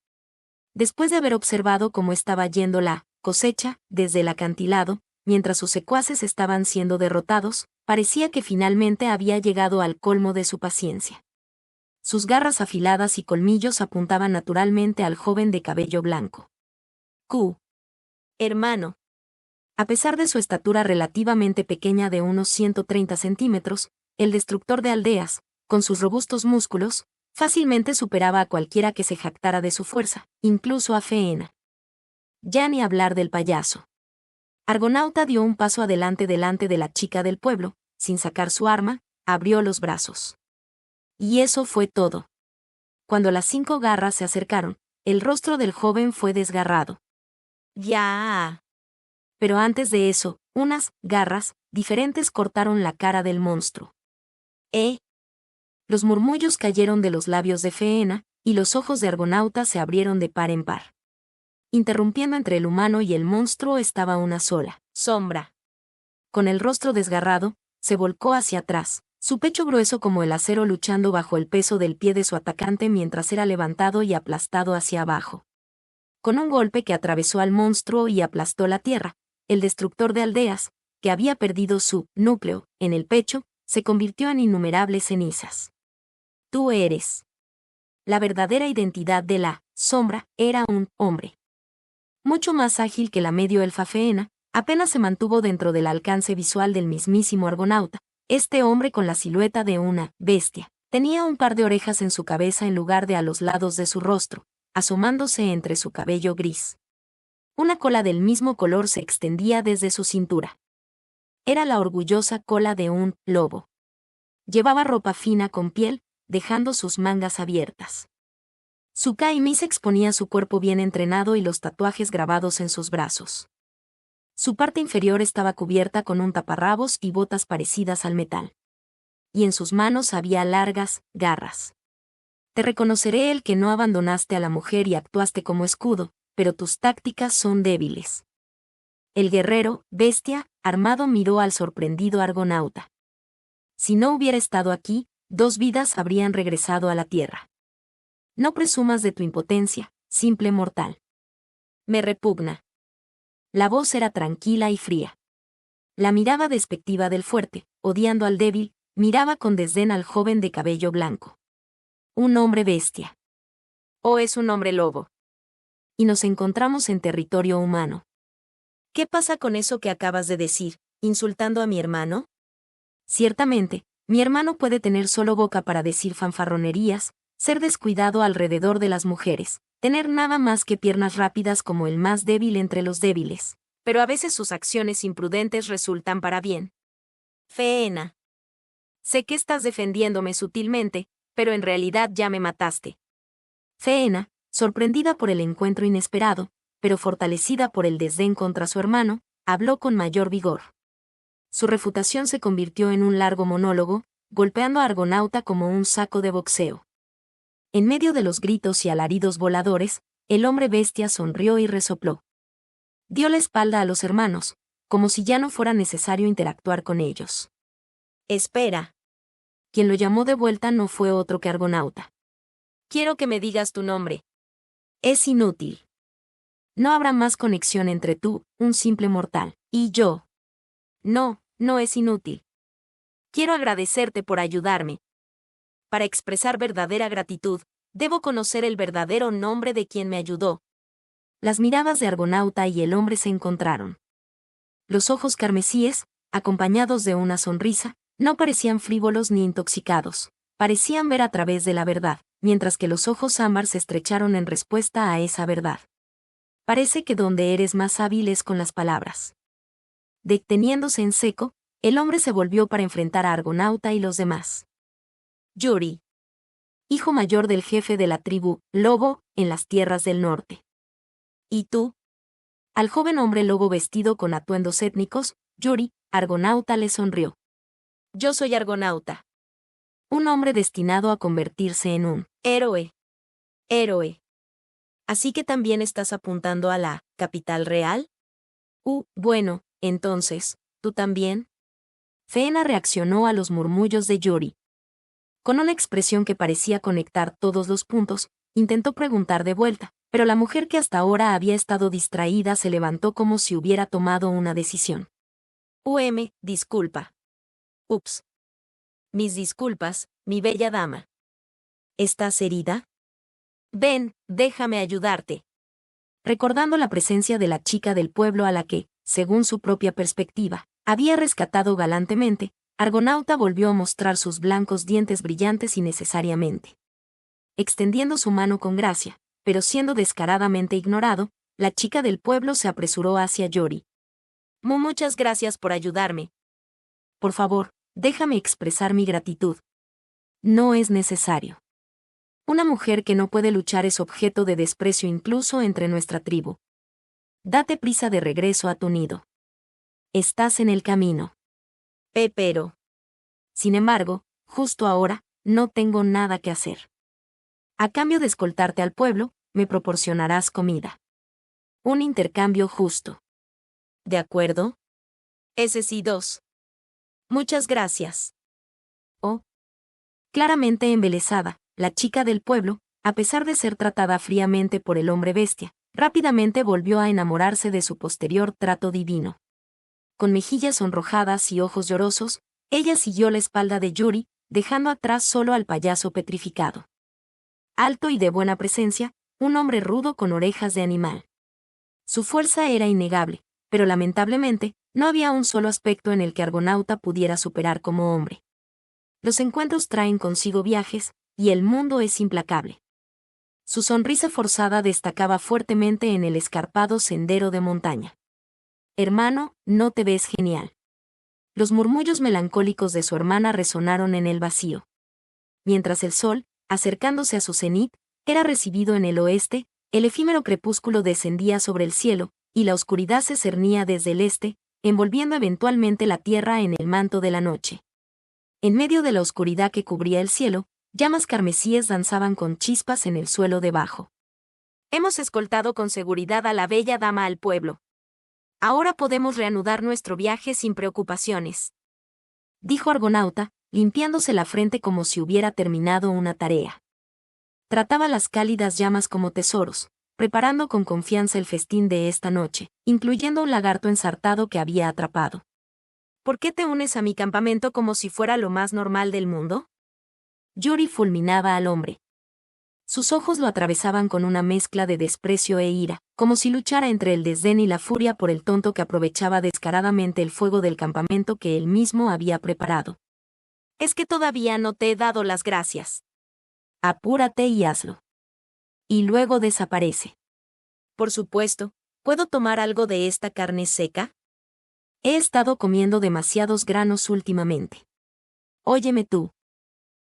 Después de haber observado cómo estaba yendo la cosecha desde el acantilado, mientras sus secuaces estaban siendo derrotados, parecía que finalmente había llegado al colmo de su paciencia. Sus garras afiladas y colmillos apuntaban naturalmente al joven de cabello blanco. «Q. hermano. A pesar de su estatura relativamente pequeña de unos 130 centímetros, el destructor de aldeas, con sus robustos músculos, fácilmente superaba a cualquiera que se jactara de su fuerza, incluso a Faena. Ya ni hablar del payaso. Argonauta dio un paso adelante delante de la chica del pueblo, sin sacar su arma, abrió los brazos. Y eso fue todo. Cuando las 5 garras se acercaron, el rostro del joven fue desgarrado. ¡Ya! Pero antes de eso, unas garras diferentes cortaron la cara del monstruo. Los murmullos cayeron de los labios de Faena, y los ojos de Argonauta se abrieron de par en par. Interrumpiendo entre el humano y el monstruo estaba una sola sombra. Con el rostro desgarrado, se volcó hacia atrás, su pecho grueso como el acero luchando bajo el peso del pie de su atacante mientras era levantado y aplastado hacia abajo. Con un golpe que atravesó al monstruo y aplastó la tierra, el destructor de aldeas, que había perdido su núcleo en el pecho, se convirtió en innumerables cenizas. Tú eres. La verdadera identidad de la sombra era un hombre. Mucho más ágil que la medio elfa Faena, apenas se mantuvo dentro del alcance visual del mismísimo Argonauta. Este hombre con la silueta de una bestia. Tenía un par de orejas en su cabeza en lugar de a los lados de su rostro, asomándose entre su cabello gris. Una cola del mismo color se extendía desde su cintura. Era la orgullosa cola de un lobo. Llevaba ropa fina con piel, dejando sus mangas abiertas. Su caimis exponía su cuerpo bien entrenado y los tatuajes grabados en sus brazos. Su parte inferior estaba cubierta con un taparrabos y botas parecidas al metal. Y en sus manos había largas garras. Te reconoceré el que no abandonaste a la mujer y actuaste como escudo, pero tus tácticas son débiles. El guerrero, bestia, armado miró al sorprendido Argonauta. Si no hubiera estado aquí, 2 vidas habrían regresado a la tierra. No presumas de tu impotencia, simple mortal. Me repugna. La voz era tranquila y fría. La mirada despectiva del fuerte, odiando al débil, miraba con desdén al joven de cabello blanco. Un hombre bestia. ¿O es un hombre lobo? Y nos encontramos en territorio humano. ¿Qué pasa con eso que acabas de decir, insultando a mi hermano? Ciertamente, mi hermano puede tener solo boca para decir fanfarronerías, ser descuidado alrededor de las mujeres, tener nada más que piernas rápidas como el más débil entre los débiles, pero a veces sus acciones imprudentes resultan para bien. Faena. Sé que estás defendiéndome sutilmente, pero en realidad ya me mataste. Faena, sorprendida por el encuentro inesperado, pero fortalecida por el desdén contra su hermano, habló con mayor vigor. Su refutación se convirtió en un largo monólogo, golpeando a Argonauta como un saco de boxeo. En medio de los gritos y alaridos voladores, el hombre bestia sonrió y resopló. Dio la espalda a los hermanos, como si ya no fuera necesario interactuar con ellos. Espera. Quien lo llamó de vuelta no fue otro que Argonauta. Quiero que me digas tu nombre. Es inútil. No habrá más conexión entre tú, un simple mortal, y yo. No, no es inútil. Quiero agradecerte por ayudarme. Para expresar verdadera gratitud, debo conocer el verdadero nombre de quien me ayudó. Las miradas de Argonauta y el hombre se encontraron. Los ojos carmesíes, acompañados de una sonrisa, no parecían frívolos ni intoxicados, parecían ver a través de la verdad, mientras que los ojos ámbar se estrecharon en respuesta a esa verdad. Parece que donde eres más hábil es con las palabras. Deteniéndose en seco, el hombre se volvió para enfrentar a Argonauta y los demás. Yuri. Hijo mayor del jefe de la tribu, lobo, en las tierras del norte. ¿Y tú? Al joven hombre lobo vestido con atuendos étnicos, Yuri, Argonauta le sonrió. Yo soy Argonauta. Un hombre destinado a convertirse en un héroe. Héroe. ¿Así que también estás apuntando a la capital real? Bueno, entonces, ¿tú también? Faena reaccionó a los murmullos de Yuri. Con una expresión que parecía conectar todos los puntos, intentó preguntar de vuelta, pero la mujer que hasta ahora había estado distraída se levantó como si hubiera tomado una decisión. Disculpa. Ups. Mis disculpas, mi bella dama. ¿Estás herida? Ven, déjame ayudarte. recordando la presencia de la chica del pueblo a la que, según su propia perspectiva, había rescatado galantemente. Argonauta volvió a mostrar sus blancos dientes brillantes innecesariamente. Extendiendo su mano con gracia, pero siendo descaradamente ignorado, la chica del pueblo se apresuró hacia Yori. Muchas gracias por ayudarme. Por favor, déjame expresar mi gratitud. No es necesario. Una mujer que no puede luchar es objeto de desprecio incluso entre nuestra tribu. Date prisa de regreso a tu nido. Estás en el camino. Pero. Sin embargo, justo ahora, no tengo nada que hacer. A cambio de escoltarte al pueblo, me proporcionarás comida. Un intercambio justo. ¿De acuerdo? Ese sí, 2. Muchas gracias. Oh. Claramente embelesada, la chica del pueblo, a pesar de ser tratada fríamente por el hombre bestia, rápidamente volvió a enamorarse de su posterior trato divino. Con mejillas sonrojadas y ojos llorosos, ella siguió la espalda de Yuri, dejando atrás solo al payaso petrificado. Alto y de buena presencia, un hombre rudo con orejas de animal. Su fuerza era innegable, pero lamentablemente, no había un solo aspecto en el que Argonauta pudiera superar como hombre. Los encuentros traen consigo viajes, y el mundo es implacable. Su sonrisa forzada destacaba fuertemente en el escarpado sendero de montaña. Hermano, no te ves genial. Los murmullos melancólicos de su hermana resonaron en el vacío. Mientras el sol, acercándose a su cenit, era recibido en el oeste, el efímero crepúsculo descendía sobre el cielo, y la oscuridad se cernía desde el este, envolviendo eventualmente la tierra en el manto de la noche. En medio de la oscuridad que cubría el cielo, llamas carmesíes danzaban con chispas en el suelo debajo. Hemos escoltado con seguridad a la bella dama al pueblo. Ahora podemos reanudar nuestro viaje sin preocupaciones, dijo Argonauta, limpiándose la frente como si hubiera terminado una tarea. Trataba las cálidas llamas como tesoros, preparando con confianza el festín de esta noche, incluyendo un lagarto ensartado que había atrapado. ¿Por qué te unes a mi campamento como si fuera lo más normal del mundo? Yuri fulminaba al hombre. Sus ojos lo atravesaban con una mezcla de desprecio e ira, como si luchara entre el desdén y la furia por el tonto que aprovechaba descaradamente el fuego del campamento que él mismo había preparado. Es que todavía no te he dado las gracias. Apúrate y hazlo. Y luego desaparece. Por supuesto, ¿puedo tomar algo de esta carne seca? He estado comiendo demasiados granos últimamente. Óyeme tú.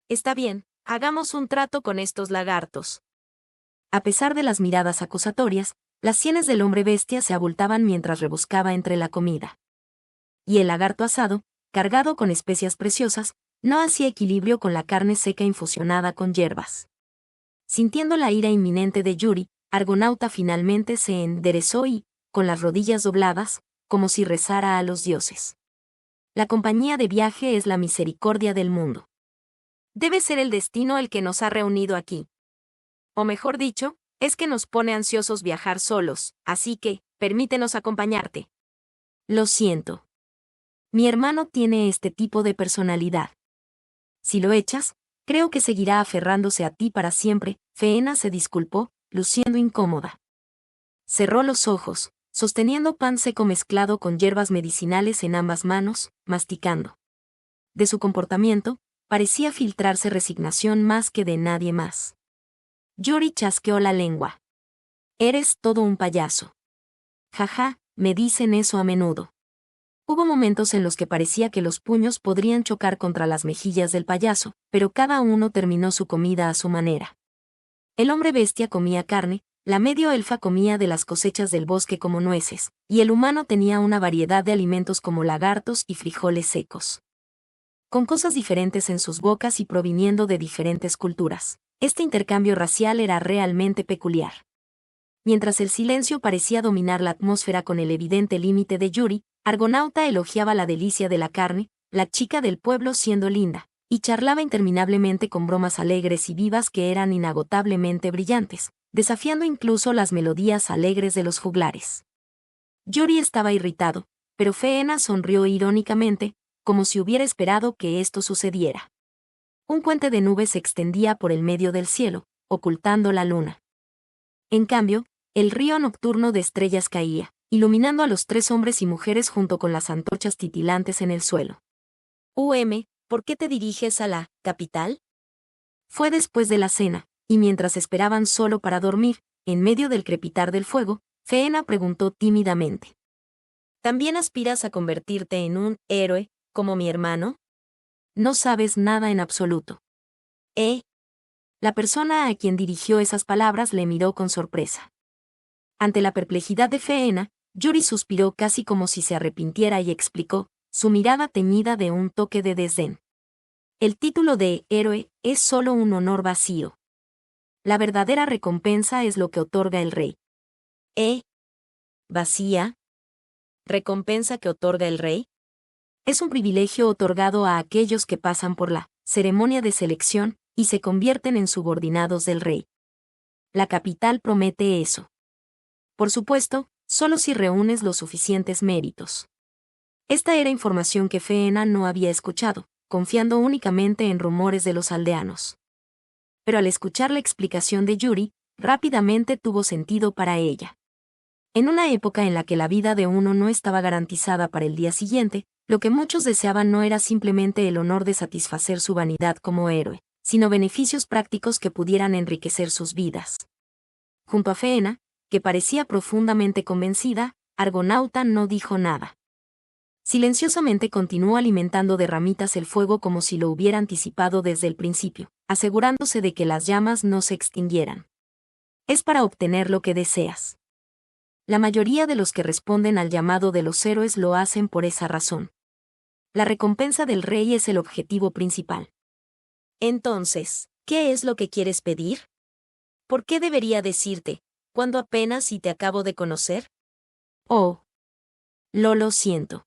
Está bien, hagamos un trato con estos lagartos. A pesar de las miradas acusatorias, las sienes del hombre bestia se abultaban mientras rebuscaba entre la comida. Y el lagarto asado, cargado con especias preciosas, no hacía equilibrio con la carne seca infusionada con hierbas. Sintiendo la ira inminente de Yuri, Argonauta finalmente se enderezó y, con las rodillas dobladas, como si rezara a los dioses. La compañía de viaje es la misericordia del mundo. Debe ser el destino el que nos ha reunido aquí. O mejor dicho, es que nos pone ansiosos viajar solos, así que, permítenos acompañarte. Lo siento. Mi hermano tiene este tipo de personalidad. Si lo echas, creo que seguirá aferrándose a ti para siempre. Feena se disculpó, luciendo incómoda. Cerró los ojos, sosteniendo pan seco mezclado con hierbas medicinales en ambas manos, masticando. De su comportamiento, parecía filtrarse resignación más que de nadie más. Yuri chasqueó la lengua. Eres todo un payaso. Jaja, me dicen eso a menudo. Hubo momentos en los que parecía que los puños podrían chocar contra las mejillas del payaso, pero cada uno terminó su comida a su manera. El hombre bestia comía carne, la medio elfa comía de las cosechas del bosque como nueces, y el humano tenía una variedad de alimentos como lagartos y frijoles secos. Con cosas diferentes en sus bocas y proviniendo de diferentes culturas, este intercambio racial era realmente peculiar. Mientras el silencio parecía dominar la atmósfera con el evidente límite de Yuri, Argonauta elogiaba la delicia de la carne, la chica del pueblo siendo linda, y charlaba interminablemente con bromas alegres y vivas que eran inagotablemente brillantes, desafiando incluso las melodías alegres de los juglares. Yuri estaba irritado, pero Feena sonrió irónicamente, como si hubiera esperado que esto sucediera. Un puente de nubes se extendía por el medio del cielo, ocultando la luna. En cambio, El río nocturno de estrellas caía, iluminando a los 3 hombres y mujeres junto con las antorchas titilantes en el suelo. ¿Por qué te diriges a la capital? Fue después de la cena, y mientras esperaban solo para dormir, en medio del crepitar del fuego, Feena preguntó tímidamente. ¿También aspiras a convertirte en un héroe, como mi hermano? No sabes nada en absoluto. La persona a quien dirigió esas palabras le miró con sorpresa. Ante la perplejidad de Feena, Yuri suspiró casi como si se arrepintiera y explicó, su mirada teñida de un toque de desdén. El título de héroe es solo un honor vacío. La verdadera recompensa es lo que otorga el rey. ¿Vacía? ¿Recompensa que otorga el rey? Es un privilegio otorgado a aquellos que pasan por la ceremonia de selección y se convierten en subordinados del rey. La capital promete eso. Por supuesto, solo si reúnes los suficientes méritos. Esta era información que Feena no había escuchado, confiando únicamente en rumores de los aldeanos. Pero al escuchar la explicación de Yuri, rápidamente tuvo sentido para ella. En una época en la que la vida de uno no estaba garantizada para el día siguiente, lo que muchos deseaban no era simplemente el honor de satisfacer su vanidad como héroe, sino beneficios prácticos que pudieran enriquecer sus vidas. Junto a Feena, que parecía profundamente convencida, Argonauta no dijo nada. Silenciosamente continuó alimentando de ramitas el fuego como si lo hubiera anticipado desde el principio, asegurándose de que las llamas no se extinguieran. Es para obtener lo que deseas. La mayoría de los que responden al llamado de los héroes lo hacen por esa razón. La recompensa del rey es el objetivo principal. Entonces, ¿qué es lo que quieres pedir? ¿Por qué debería decirte, cuando apenas si te acabo de conocer? Lo siento.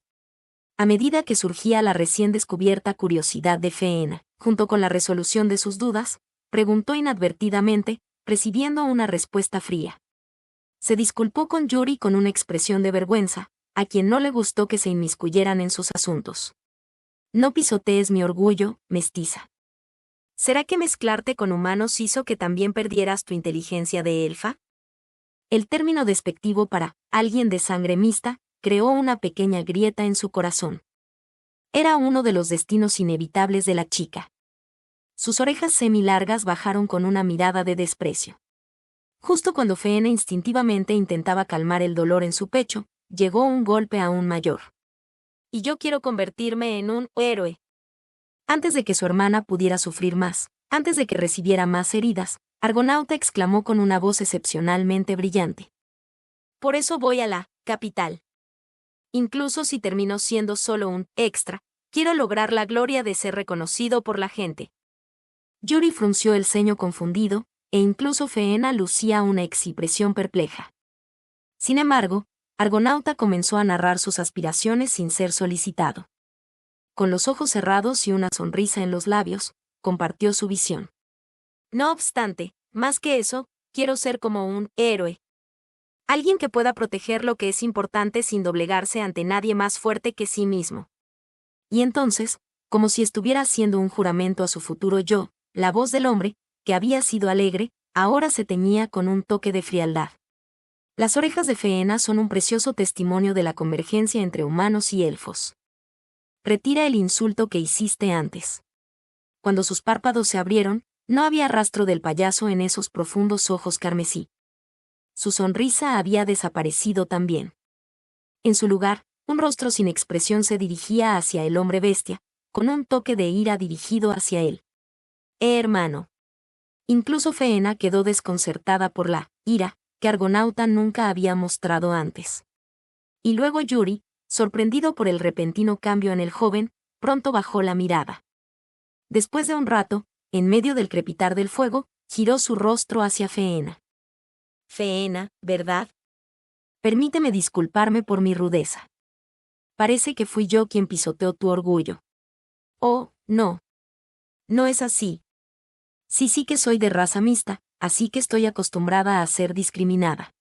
A medida que surgía la recién descubierta curiosidad de Feena, junto con la resolución de sus dudas, preguntó inadvertidamente, recibiendo una respuesta fría. Se disculpó con Yuri con una expresión de vergüenza, a quien no le gustó que se inmiscuyeran en sus asuntos. No pisotees mi orgullo, mestiza. ¿Será que mezclarte con humanos hizo que también perdieras tu inteligencia de elfa? El término despectivo para alguien de sangre mixta creó una pequeña grieta en su corazón. Era uno de los destinos inevitables de la chica. Sus orejas semilargas bajaron con una mirada de desprecio. Justo cuando Feena instintivamente intentaba calmar el dolor en su pecho, llegó un golpe aún mayor. Y yo quiero convertirme en un héroe. Antes de que su hermana pudiera sufrir más, antes de que recibiera más heridas, Argonauta exclamó con una voz excepcionalmente brillante. Por eso voy a la capital. Incluso si termino siendo solo un extra, quiero lograr la gloria de ser reconocido por la gente. Yuri frunció el ceño confundido, e incluso Feena lucía una expresión perpleja. Sin embargo, Argonauta comenzó a narrar sus aspiraciones sin ser solicitado. Con los ojos cerrados y una sonrisa en los labios, compartió su visión. No obstante, más que eso, quiero ser como un héroe. Alguien que pueda proteger lo que es importante sin doblegarse ante nadie más fuerte que sí mismo. Y entonces, como si estuviera haciendo un juramento a su futuro yo, la voz del hombre, que había sido alegre, ahora se teñía con un toque de frialdad. Las orejas de Feena son un precioso testimonio de la convergencia entre humanos y elfos. Retira el insulto que hiciste antes. Cuando sus párpados se abrieron, no había rastro del payaso en esos profundos ojos carmesí. Su sonrisa había desaparecido también. En su lugar, un rostro sin expresión se dirigía hacia el hombre bestia, con un toque de ira dirigido hacia él. Hermano. Incluso Feena quedó desconcertada por la ira que Argonauta nunca había mostrado antes. Y luego Yuri, sorprendido por el repentino cambio en el joven, pronto bajó la mirada. Después de un rato, en medio del crepitar del fuego, giró su rostro hacia Feena. Feena, ¿verdad? Permíteme disculparme por mi rudeza. Parece que fui yo quien pisoteó tu orgullo. No. No es así. Sí que soy de raza mixta, así que estoy acostumbrada a ser discriminada.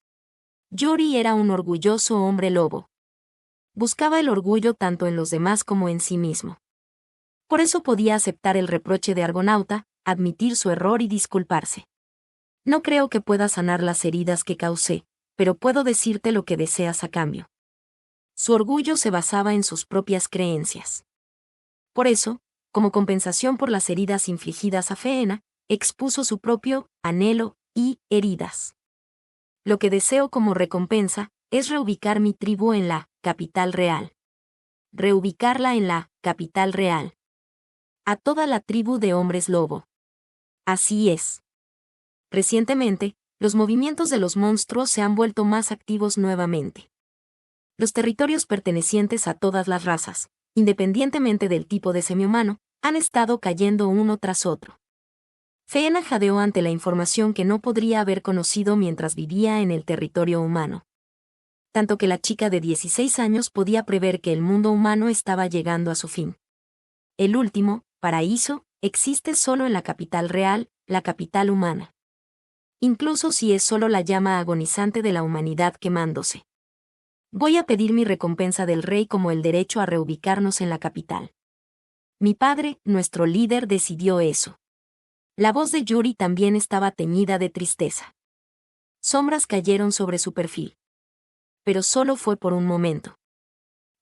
Yuri era un orgulloso hombre lobo. Buscaba el orgullo tanto en los demás como en sí mismo. Por eso podía aceptar el reproche de Argonauta, admitir su error y disculparse. No creo que pueda sanar las heridas que causé, pero puedo decirte lo que deseas a cambio. Su orgullo se basaba en sus propias creencias. Por eso, como compensación por las heridas infligidas a Feena, expuso su propio anhelo y heridas. Lo que deseo como recompensa es reubicar mi tribu en la capital real. Reubicarla en la capital real. A toda la tribu de hombres lobo. Así es. Recientemente, los movimientos de los monstruos se han vuelto más activos nuevamente. Los territorios pertenecientes a todas las razas, independientemente del tipo de semihumano, han estado cayendo uno tras otro. Feena jadeó ante la información que no podría haber conocido mientras vivía en el territorio humano. Tanto que la chica de 16 años podía prever que el mundo humano estaba llegando a su fin. El último, paraíso, existe solo en la capital real, la capital humana. Incluso si es solo la llama agonizante de la humanidad quemándose. Voy a pedir mi recompensa del rey como el derecho a reubicarnos en la capital. Mi padre, nuestro líder, decidió eso. La voz de Yuri también estaba teñida de tristeza. Sombras cayeron sobre su perfil. Pero solo fue por un momento.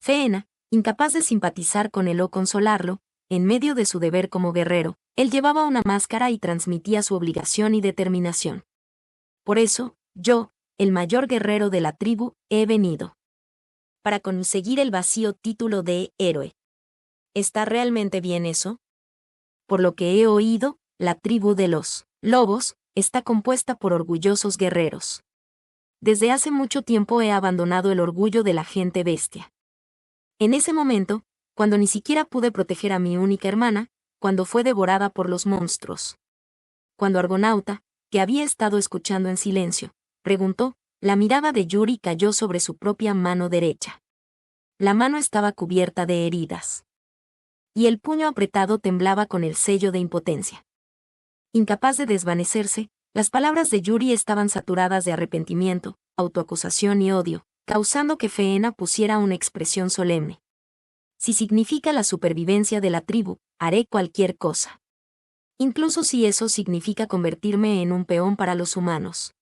Feena, incapaz de simpatizar con él o consolarlo, en medio de su deber como guerrero, él llevaba una máscara y transmitía su obligación y determinación. Por eso, yo, el mayor guerrero de la tribu, he venido. Para conseguir el vacío título de héroe. ¿Está realmente bien eso? Por lo que he oído, la tribu de los lobos está compuesta por orgullosos guerreros. Desde hace mucho tiempo he abandonado el orgullo de la gente bestia. En ese momento, cuando ni siquiera pude proteger a mi única hermana, cuando fue devorada por los monstruos. Cuando Argonauta, que había estado escuchando en silencio, preguntó, la mirada de Yuri cayó sobre su propia mano derecha. La mano estaba cubierta de heridas. Y el puño apretado temblaba con el sello de impotencia. Incapaz de desvanecerse, las palabras de Yuri estaban saturadas de arrepentimiento, autoacusación y odio, causando que Feena pusiera una expresión solemne. Si significa la supervivencia de la tribu, haré cualquier cosa. Incluso si eso significa convertirme en un peón para los humanos.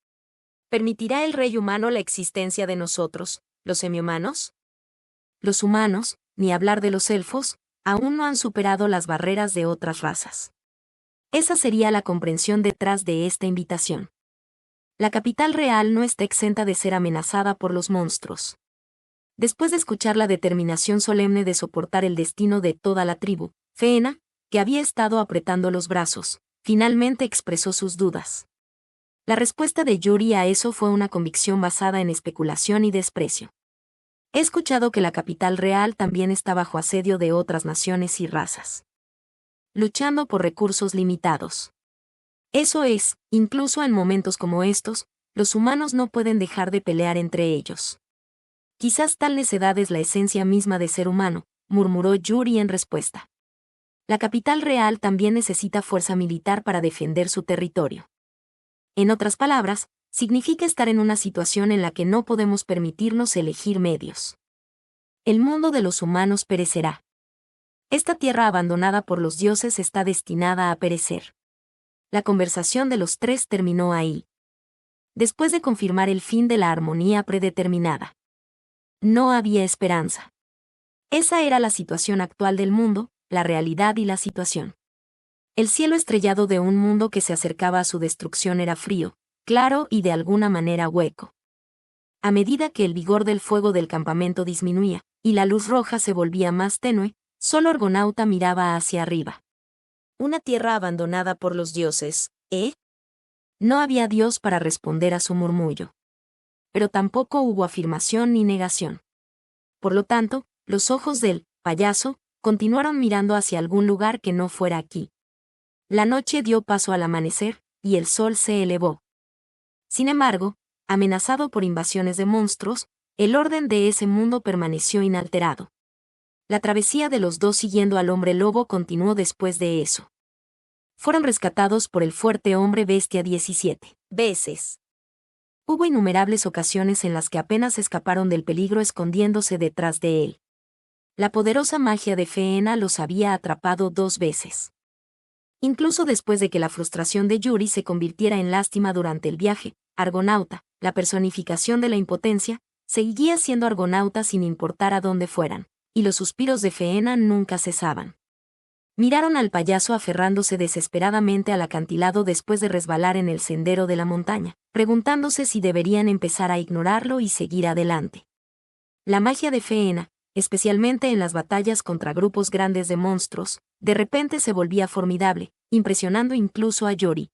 ¿Permitirá el rey humano la existencia de nosotros, los semihumanos? Los humanos, ni hablar de los elfos, aún no han superado las barreras de otras razas. Esa sería la comprensión detrás de esta invitación. La capital real no está exenta de ser amenazada por los monstruos. Después de escuchar la determinación solemne de soportar el destino de toda la tribu, Feena, que había estado apretando los brazos, finalmente expresó sus dudas. La respuesta de Yuri a eso fue una convicción basada en especulación y desprecio. He escuchado que la capital real también está bajo asedio de otras naciones y razas. Luchando por recursos limitados. Eso es, incluso en momentos como estos, los humanos no pueden dejar de pelear entre ellos. Quizás tal necedad es la esencia misma de ser humano, murmuró Yuri en respuesta. La capital real también necesita fuerza militar para defender su territorio. En otras palabras, significa estar en una situación en la que no podemos permitirnos elegir medios. El mundo de los humanos perecerá. Esta tierra abandonada por los dioses está destinada a perecer. La conversación de los tres terminó ahí. Después de confirmar el fin de la armonía predeterminada. No había esperanza. Esa era la situación actual del mundo, la realidad y la situación. El cielo estrellado de un mundo que se acercaba a su destrucción era frío, claro y de alguna manera hueco. A medida que el vigor del fuego del campamento disminuía, y la luz roja se volvía más tenue, solo Argonauta miraba hacia arriba. Una tierra abandonada por los dioses, ¿eh? No había Dios para responder a su murmullo. Pero tampoco hubo afirmación ni negación. Por lo tanto, los ojos del payaso continuaron mirando hacia algún lugar que no fuera aquí. La noche dio paso al amanecer, y el sol se elevó. Sin embargo, amenazado por invasiones de monstruos, el orden de ese mundo permaneció inalterado. La travesía de los dos siguiendo al hombre lobo continuó después de eso. Fueron rescatados por el fuerte hombre bestia 17 veces. Hubo innumerables ocasiones en las que apenas escaparon del peligro escondiéndose detrás de él. La poderosa magia de Feena los había atrapado 2 veces. Incluso después de que la frustración de Yuri se convirtiera en lástima durante el viaje, Argonauta, la personificación de la impotencia, seguía siendo Argonauta sin importar a dónde fueran, y los suspiros de Faena nunca cesaban. Miraron al payaso aferrándose desesperadamente al acantilado después de resbalar en el sendero de la montaña, preguntándose si deberían empezar a ignorarlo y seguir adelante. La magia de Faena, especialmente en las batallas contra grupos grandes de monstruos, de repente se volvía formidable, impresionando incluso a Yori.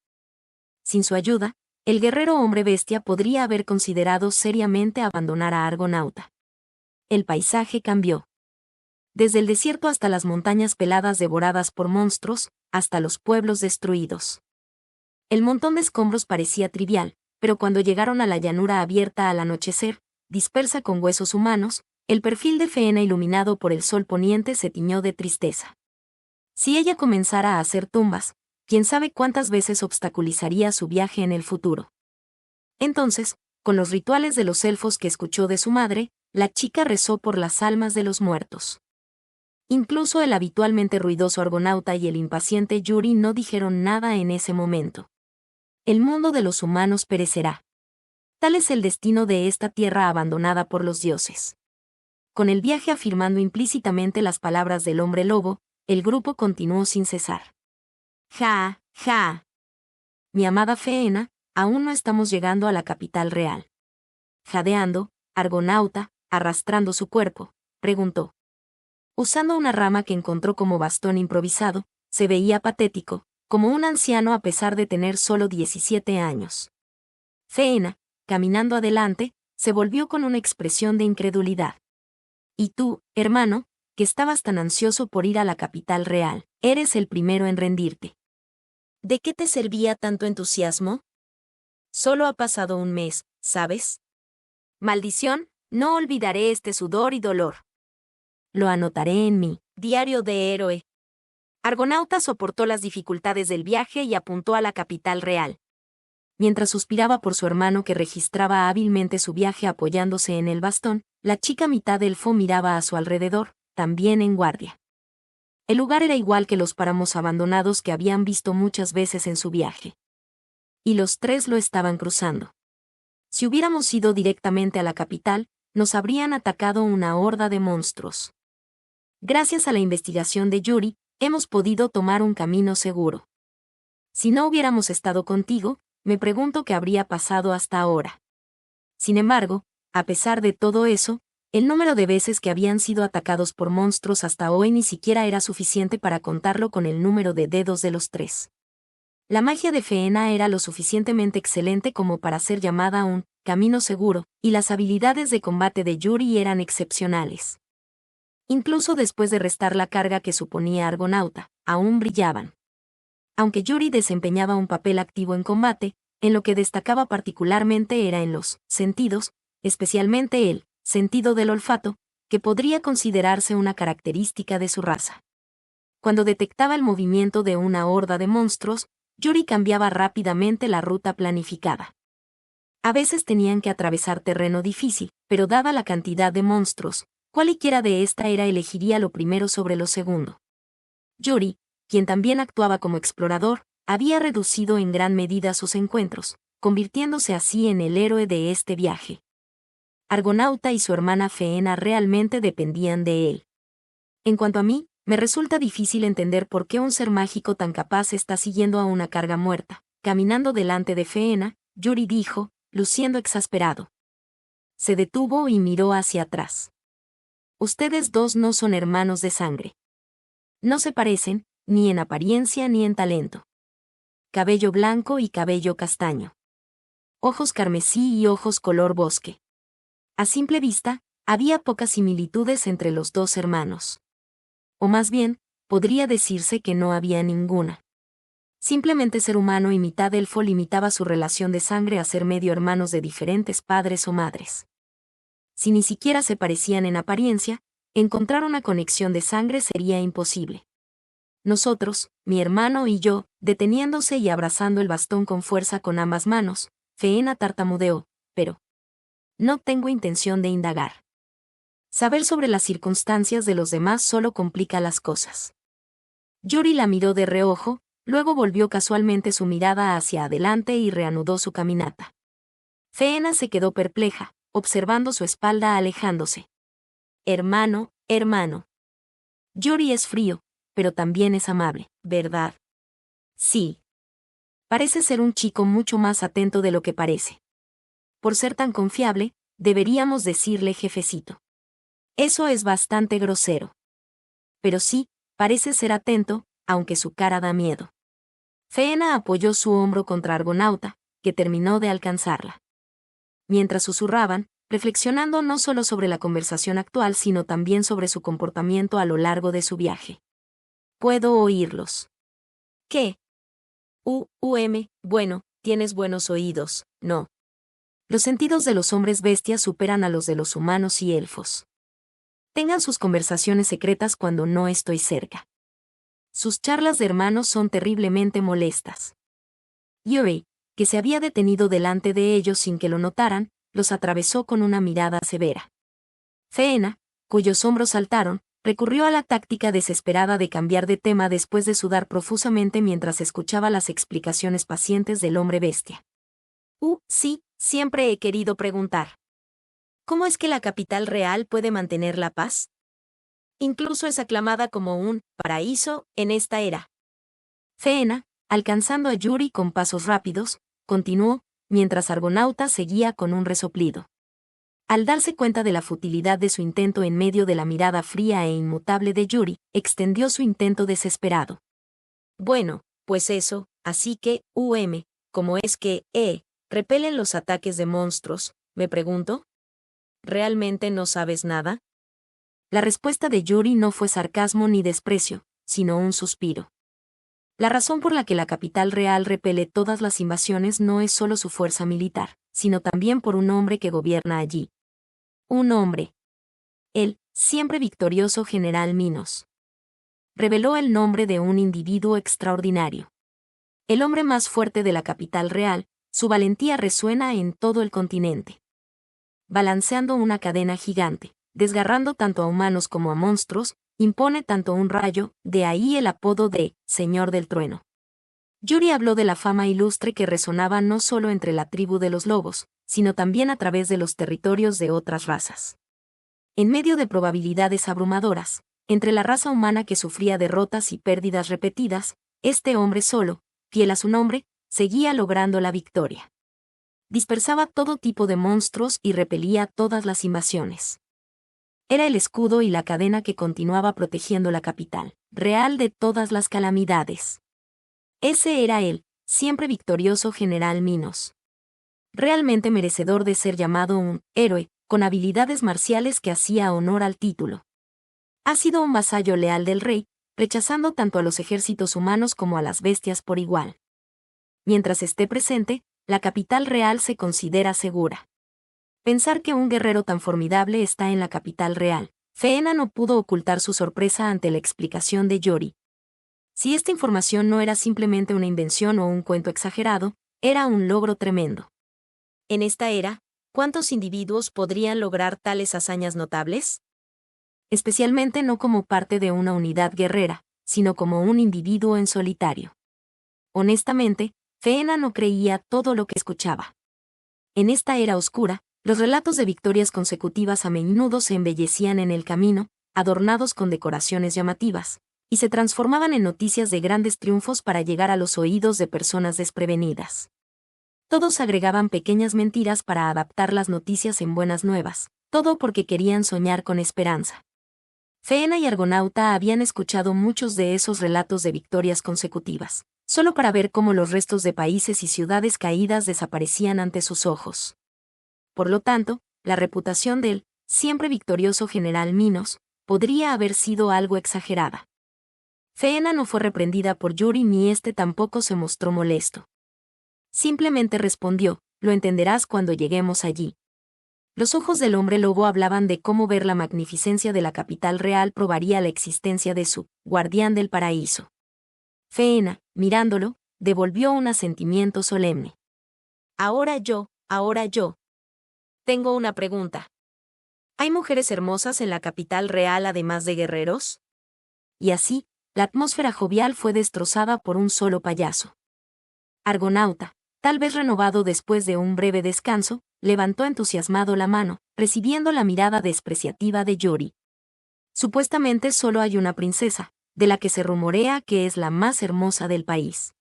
Sin su ayuda, el guerrero hombre bestia podría haber considerado seriamente abandonar a Argonauta. El paisaje cambió. Desde el desierto hasta las montañas peladas devoradas por monstruos, hasta los pueblos destruidos. El montón de escombros parecía trivial, pero cuando llegaron a la llanura abierta al anochecer, dispersa con huesos humanos, el perfil de Faena iluminado por el sol poniente se tiñó de tristeza. Si ella comenzara a hacer tumbas, quién sabe cuántas veces obstaculizaría su viaje en el futuro. Entonces, con los rituales de los elfos que escuchó de su madre, la chica rezó por las almas de los muertos. Incluso el habitualmente ruidoso Argonauta y el impaciente Yuri no dijeron nada en ese momento. El mundo de los humanos perecerá. Tal es el destino de esta tierra abandonada por los dioses. Con el viaje afirmando implícitamente las palabras del hombre lobo, el grupo continuó sin cesar. Ja, ja. Mi amada Faena, aún no estamos llegando a la capital real. Jadeando, Argonauta, arrastrando su cuerpo, preguntó. Usando una rama que encontró como bastón improvisado, se veía patético, como un anciano a pesar de tener solo 17 años. Faena, caminando adelante, se volvió con una expresión de incredulidad. Y tú, hermano, que estabas tan ansioso por ir a la capital real, eres el primero en rendirte. ¿De qué te servía tanto entusiasmo? Solo ha pasado un mes, ¿sabes? Maldición, no olvidaré este sudor y dolor. Lo anotaré en mi diario de héroe. Argonauta soportó las dificultades del viaje y apuntó a la capital real. Mientras suspiraba por su hermano que registraba hábilmente su viaje apoyándose en el bastón, la chica mitad elfo miraba a su alrededor, también en guardia. El lugar era igual que los páramos abandonados que habían visto muchas veces en su viaje. Y los tres lo estaban cruzando. Si hubiéramos ido directamente a la capital, nos habrían atacado una horda de monstruos. Gracias a la investigación de Yuri, hemos podido tomar un camino seguro. Si no hubiéramos estado contigo, me pregunto qué habría pasado hasta ahora. Sin embargo, a pesar de todo eso, el número de veces que habían sido atacados por monstruos hasta hoy ni siquiera era suficiente para contarlo con el número de dedos de los tres. La magia de Faena era lo suficientemente excelente como para ser llamada un camino seguro, y las habilidades de combate de Yuri eran excepcionales. Incluso después de restar la carga que suponía Argonauta, aún brillaban. Aunque Yuri desempeñaba un papel activo en combate, en lo que destacaba particularmente era en los sentidos, especialmente el sentido del olfato, que podría considerarse una característica de su raza. Cuando detectaba el movimiento de una horda de monstruos, Yuri cambiaba rápidamente la ruta planificada. A veces tenían que atravesar terreno difícil, pero dada la cantidad de monstruos, cualquiera de esta era elegiría lo primero sobre lo segundo. Yuri, quien también actuaba como explorador, había reducido en gran medida sus encuentros, convirtiéndose así en el héroe de este viaje. Argonauta y su hermana Faena realmente dependían de él. En cuanto a mí, me resulta difícil entender por qué un ser mágico tan capaz está siguiendo a una carga muerta. Caminando delante de Faena, Yuri dijo, luciendo exasperado. Se detuvo y miró hacia atrás. Ustedes dos no son hermanos de sangre. No se parecen, ni en apariencia ni en talento. Cabello blanco y cabello castaño. Ojos carmesí y ojos color bosque. A simple vista, había pocas similitudes entre los dos hermanos. O más bien, podría decirse que no había ninguna. Simplemente ser humano y mitad elfo limitaba su relación de sangre a ser medio hermanos de diferentes padres o madres. Si ni siquiera se parecían en apariencia, encontrar una conexión de sangre sería imposible. Nosotros, mi hermano y yo, deteniéndose y abrazando el bastón con fuerza con ambas manos, Faena tartamudeó, pero no tengo intención de indagar. Saber sobre las circunstancias de los demás solo complica las cosas. Yuri la miró de reojo, luego volvió casualmente su mirada hacia adelante y reanudó su caminata. Feena se quedó perpleja, observando su espalda alejándose. Hermano, hermano. Yuri es frío, pero también es amable, ¿verdad? Sí. Parece ser un chico mucho más atento de lo que parece. Por ser tan confiable, deberíamos decirle jefecito. Eso es bastante grosero. Pero sí, parece ser atento, aunque su cara da miedo. Feena apoyó su hombro contra Argonauta, que terminó de alcanzarla. Mientras susurraban, reflexionando no solo sobre la conversación actual sino también sobre su comportamiento a lo largo de su viaje. Puedo oírlos. ¿Qué? Bueno, tienes buenos oídos, ¿no? Los sentidos de los hombres bestias superan a los de los humanos y elfos. Tengan sus conversaciones secretas cuando no estoy cerca. Sus charlas de hermanos son terriblemente molestas. Yuri, que se había detenido delante de ellos sin que lo notaran, los atravesó con una mirada severa. Feena, cuyos hombros saltaron, recurrió a la táctica desesperada de cambiar de tema después de sudar profusamente mientras escuchaba las explicaciones pacientes del hombre bestia. Sí, siempre he querido preguntar. ¿Cómo es que la capital real puede mantener la paz? Incluso es aclamada como un paraíso en esta era. Feena, alcanzando a Yuri con pasos rápidos, continuó, mientras Argonauta seguía con un resoplido. Al darse cuenta de la futilidad de su intento en medio de la mirada fría e inmutable de Yuri, extendió su intento desesperado. Bueno, pues eso, así que, ¿cómo es que, repelen los ataques de monstruos, me pregunto? ¿Realmente no sabes nada? La respuesta de Yuri no fue sarcasmo ni desprecio, sino un suspiro. La razón por la que la capital real repele todas las invasiones no es solo su fuerza militar, sino también por un hombre que gobierna allí. Un hombre. El, siempre victorioso general Minos. Reveló el nombre de un individuo extraordinario. El hombre más fuerte de la capital real, su valentía resuena en todo el continente. Balanceando una cadena gigante, desgarrando tanto a humanos como a monstruos, impone tanto un rayo, de ahí el apodo de Señor del Trueno. Yuri habló de la fama ilustre que resonaba no solo entre la tribu de los lobos, sino también a través de los territorios de otras razas. En medio de probabilidades abrumadoras, entre la raza humana que sufría derrotas y pérdidas repetidas, este hombre solo, fiel a su nombre, seguía logrando la victoria. Dispersaba todo tipo de monstruos y repelía todas las invasiones. Era el escudo y la cadena que continuaba protegiendo la capital real de todas las calamidades. Ese era él, siempre victorioso general Minos. Realmente merecedor de ser llamado un héroe, con habilidades marciales que hacía honor al título. Ha sido un vasallo leal del rey, rechazando tanto a los ejércitos humanos como a las bestias por igual. Mientras esté presente, la capital real se considera segura. Pensar que un guerrero tan formidable está en la capital real, Feena no pudo ocultar su sorpresa ante la explicación de Yuri. Si esta información no era simplemente una invención o un cuento exagerado, era un logro tremendo. En esta era, ¿cuántos individuos podrían lograr tales hazañas notables? Especialmente no como parte de una unidad guerrera, sino como un individuo en solitario. Honestamente, Feena no creía todo lo que escuchaba. En esta era oscura, los relatos de victorias consecutivas a menudo se embellecían en el camino, adornados con decoraciones llamativas, y se transformaban en noticias de grandes triunfos para llegar a los oídos de personas desprevenidas. Todos agregaban pequeñas mentiras para adaptar las noticias en buenas nuevas, todo porque querían soñar con esperanza. Feena y Argonauta habían escuchado muchos de esos relatos de victorias consecutivas, solo para ver cómo los restos de países y ciudades caídas desaparecían ante sus ojos. Por lo tanto, la reputación del siempre victorioso general Minos podría haber sido algo exagerada. Feena no fue reprendida por Yuri ni éste tampoco se mostró molesto. Simplemente respondió, lo entenderás cuando lleguemos allí. Los ojos del hombre lobo hablaban de cómo ver la magnificencia de la capital real probaría la existencia de su guardián del paraíso. Feena, mirándolo, devolvió un asentimiento solemne. Ahora yo. Tengo una pregunta. ¿Hay mujeres hermosas en la capital real además de guerreros? Y así, la atmósfera jovial fue destrozada por un solo payaso. Argonauta, tal vez renovado después de un breve descanso, levantó entusiasmado la mano, recibiendo la mirada despreciativa de Yuri. Supuestamente solo hay una princesa, de la que se rumorea que es la más hermosa del país.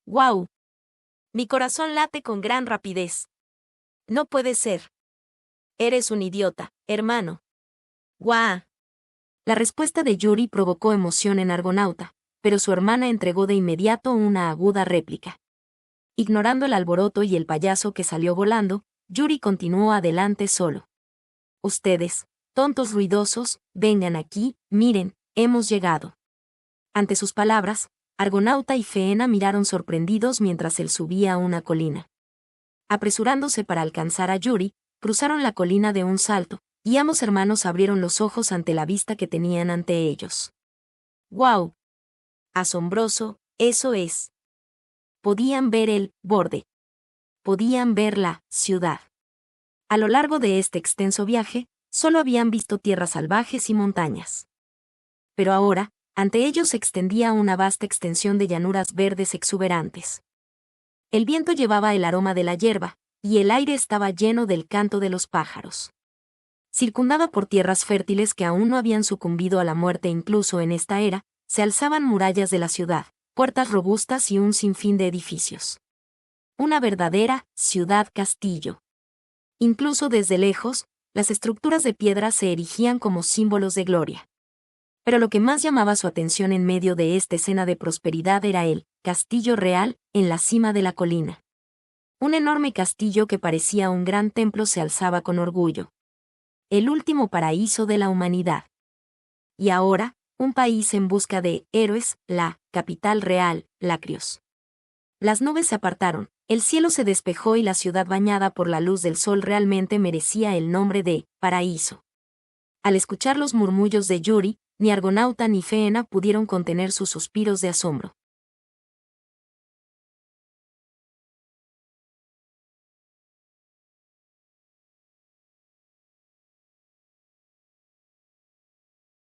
¡Guau! Mi corazón late con gran rapidez. No puede ser. Eres un idiota, hermano. ¡Guau! La respuesta de Yuri provocó emoción en Argonauta, pero su hermana entregó de inmediato una aguda réplica. Ignorando el alboroto y el payaso que salió volando, Yuri continuó adelante solo. Ustedes, tontos ruidosos, vengan aquí, miren, hemos llegado. Ante sus palabras, Argonauta y Faena miraron sorprendidos mientras él subía a una colina. Apresurándose para alcanzar a Yuri, cruzaron la colina de un salto, y ambos hermanos abrieron los ojos ante la vista que tenían ante ellos. ¡Guau! Asombroso, eso es. Podían ver el borde. Podían ver la ciudad. A lo largo de este extenso viaje, solo habían visto tierras salvajes y montañas. Pero ahora, ante ellos se extendía una vasta extensión de llanuras verdes exuberantes. El viento llevaba el aroma de la hierba, y el aire estaba lleno del canto de los pájaros. Circundada por tierras fértiles que aún no habían sucumbido a la muerte incluso en esta era, se alzaban murallas de la ciudad, puertas robustas y un sinfín de edificios. Una verdadera ciudad-castillo. Incluso desde lejos, las estructuras de piedra se erigían como símbolos de gloria. Pero lo que más llamaba su atención en medio de esta escena de prosperidad era el castillo real en la cima de la colina. Un enorme castillo que parecía un gran templo se alzaba con orgullo. El último paraíso de la humanidad. Y ahora, un país en busca de héroes, la capital real, Lacrios. Las nubes se apartaron, el cielo se despejó y la ciudad bañada por la luz del sol realmente merecía el nombre de paraíso. Al escuchar los murmullos de Yuri, ni Argonauta ni Faena pudieron contener sus suspiros de asombro.